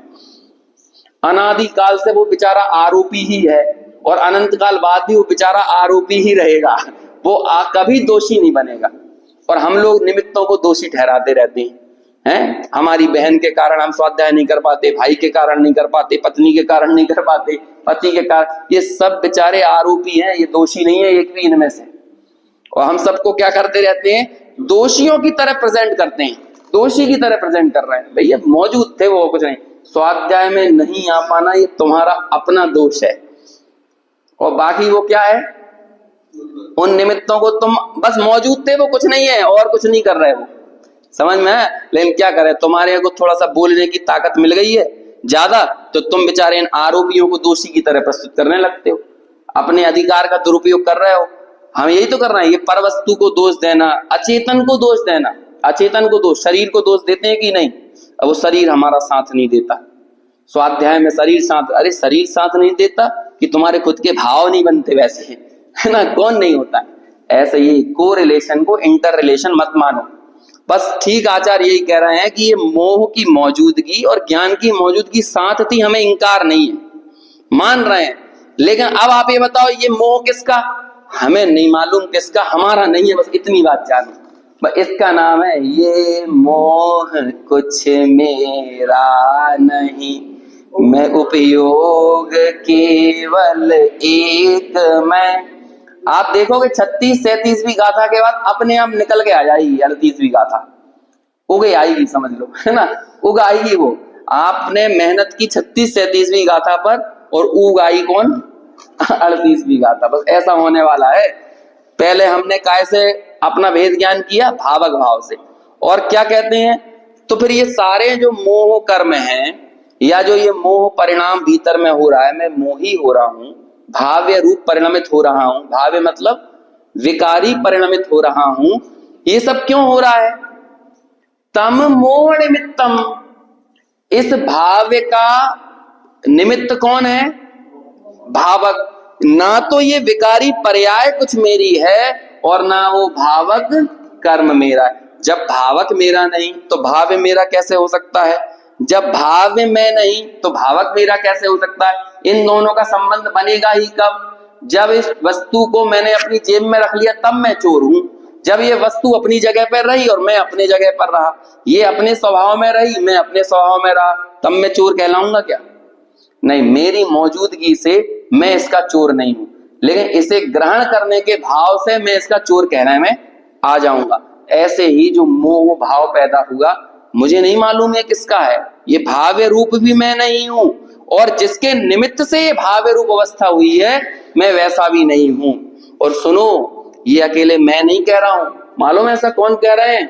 अनादि काल से वो बेचारा आरोपी ही है और अनंत काल बाद भी वो बेचारा आरोपी ही रहेगा, वो कभी दोषी नहीं बनेगा। और हम लोग निमित्तों को दोषी ठहराते रहते हैं। हमारी बहन के कारण हम स्वाध्याय नहीं कर पाते, भाई के कारण नहीं कर पाते, पत्नी के कारण नहीं कर पाते, पति के कारण, ये सब बेचारे आरोपी हैं, ये दोषी नहीं है एक भी इनमें से। और हम सबको क्या करते रहते हैं? दोषियों की तरह प्रेजेंट करते हैं, दोषी की तरह प्रेजेंट कर रहे हैं। भैया मौजूद थे वो, कुछ नहीं। स्वाध्याय में नहीं आ पाना ये तुम्हारा अपना दोष है, और बाकी वो क्या है? उन निमित्तों को तुम बस मौजूद थे, वो कुछ नहीं है और कुछ नहीं कर रहे वो। समझ में है? लेकिन क्या करें, तुम्हारे को थोड़ा सा बोलने की ताकत मिल गई है ज्यादा, तो तुम बेचारे इन आरोपियों को दोषी की तरह प्रस्तुत करने लगते हो, अपने अधिकार का दुरुपयोग कर रहे हो। हम यही तो कर रहे हैं, ये पर वस्तु को दोष देना, अचेतन को दोष देना, अचेतन को दोष, शरीर को दोष देते हैं कि नहीं? अब वो शरीर हमारा साथ नहीं देता। स्वाध्याय में शरीर साथ, अरे शरीर साथ नहीं देता कि तुम्हारे खुद के भाव नहीं बनते वैसे, है ना? कौन नहीं होता? ऐसे ही को रिलेशन को इंटर रिलेशन मत मानो। बस ठीक आचार्य यही कह रहे हैं कि ये मोह की मौजूदगी और ज्ञान की मौजूदगी साथ थी, हमें इंकार नहीं है, मान रहे हैं। लेकिन अब आप ये बताओ, ये मोह किसका? हमें नहीं मालूम किसका, हमारा नहीं है, बस इतनी बात जानो। इसका नाम है ये मोह कुछ मेरा नहीं, मैं उपयोग केवल एक मैं। आप देखोगे 36-37वीं गाथा के बाद अपने आप निकल के आ जाएगी 38वीं गाथा, उगे आएगी, समझ लो, है ना? उग आएगी वो। आपने मेहनत की 36-37वीं गाथा पर और उग आई कौन? 38वीं गाथा। बस ऐसा होने वाला है। पहले हमने कैसे अपना भेद ज्ञान किया? भावक भाव से। और क्या कहते हैं? तो फिर ये सारे जो मोह कर्म हैं या जो ये मोह परिणाम भीतर में हो रहा है, मैं मोही हो रहा हूं, भाव्य रूप परिणमित हो रहा हूं, भाव्य मतलब विकारी परिणमित हो रहा हूं, ये सब क्यों हो रहा है? तम मोह निमित्तम। इस भाव्य का निमित्त कौन है? भावक। ना तो ये विकारी पर्याय कुछ मेरी है और ना वो भावक कर्म मेरा है। जब भावक मेरा नहीं तो भाव्य मेरा कैसे हो सकता है? जब भाव्य मैं नहीं तो भावक मेरा कैसे हो सकता है? इन दोनों का संबंध बनेगा ही कब? जब इस वस्तु को मैंने अपनी जेब में रख लिया तब मैं चोर हूं। जब ये वस्तु अपनी जगह पर रही और मैं अपनी जगह पर रहा, ये अपने स्वभाव में रही, मैं अपने स्वभाव में रहा, तब मैं चोर कहलाऊंगा क्या? नहीं, मेरी मौजूदगी से मैं इसका चोर नहीं हूं, लेकिन इसे ग्रहण करने के भाव से मैं इसका चोर कहने में आ जाऊंगा। ऐसे ही जो मोह भाव पैदा हुआ, मुझे नहीं मालूम ये किसका है, ये भाव्य रूप भी मैं नहीं हूं, और जिसके निमित्त से ये भाव्य रूप अवस्था हुई है मैं वैसा भी नहीं हूं। और सुनो, ये अकेले मैं नहीं कह रहा हूं, मालूम ऐसा कौन कह रहे हैं?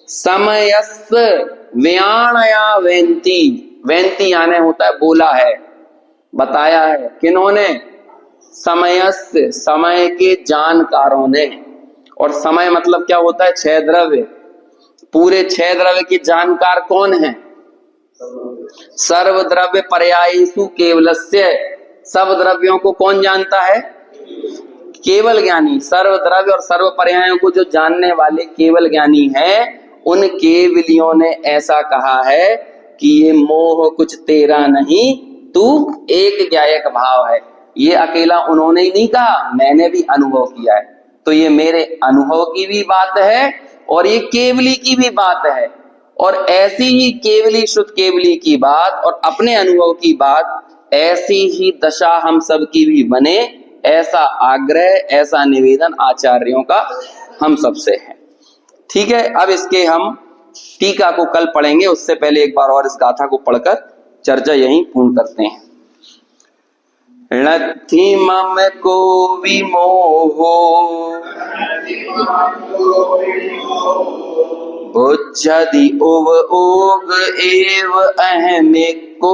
समयस् व्याणया वेंती, वेंती आने होता है बोला है, बताया है, किन्होंने? समयस्, समय के जानकारों ने। और समय मतलब क्या होता है? छह द्रव्य। पूरे छह द्रव्य के जानकार कौन है? सर्व द्रव्य पर्यायेषु केवलस्य, सब द्रव्यों को कौन जानता है? केवल ज्ञानी। सर्व द्रव्य और सर्व पर्यायों को जो जानने वाले केवल ज्ञानी हैं, उन केवलियों ने ऐसा कहा है कि ये मोह कुछ तेरा नहीं, तू एक ज्ञायक भाव है। ये अकेला उन्होंने ही नहीं कहा, मैंने भी अनुभव किया है। तो ये मेरे अनुभव की भी बात है और ये केवली की भी बात है। और ऐसी ही केवली शुद्ध केवली की बात और अपने अनुभव की बात, ऐसी ही दशा हम सब की भी बने, ऐसा आग्रह, ऐसा निवेदन आचार्यों का हम सबसे है। ठीक है, अब इसके हम टीका को कल पढ़ेंगे, उससे पहले एक बार और इस गाथा को पढ़कर चर्चा यहीं पूर्ण करते हैं। णद्धि मम को विमोहो बुद्धि उव ओग एव अहमिको,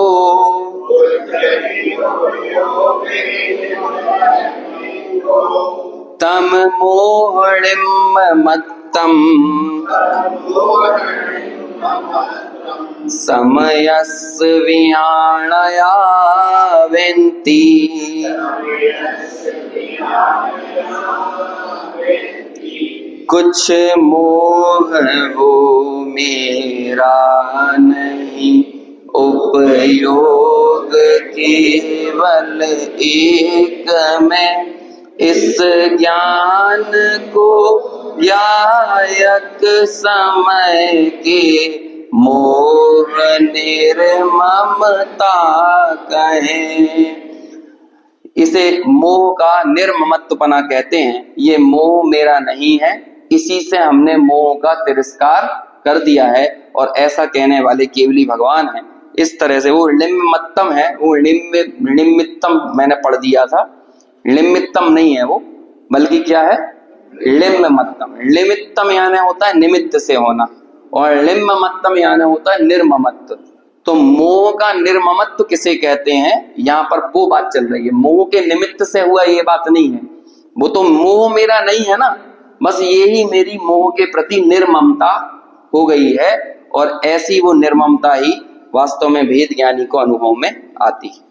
तम मोहणिम मत्तम समयस् व्याणया वेन्ति। कुछ मोह हो मेरा नहीं, उपयोग केवल एक में, इस ज्ञान को यायक समय के मोह निर्ममता कहें। इसे मोह का निर्ममत्वपना कहते हैं। ये मोह मेरा नहीं है, इसी से हमने मोह का तिरस्कार कर दिया है, और ऐसा कहने वाले केवली भगवान हैं। इस तरह से वो निमित्तम है, वो निमित्तम मैंने पढ़ दिया था, निमित्तम नहीं है वो, बल्कि क्या है? लिम्मत्तम। निमित्तम यानी होता है निमित्त से होना, और लिम्मत्तम यानी होता है निर्ममत्व। तो मोह का निर्ममत्व किसे कहते हैं, यहाँ पर वो बात चल रही है। मोह के निमित्त से हुआ ये बात नहीं है, वो तो मोह मेरा नहीं है ना, बस यही मेरी मोह के प्रति निर्ममता हो गई है, और ऐसी वो निर्ममता ही वास्तव में भेद ज्ञानी को अनुभव में आती है।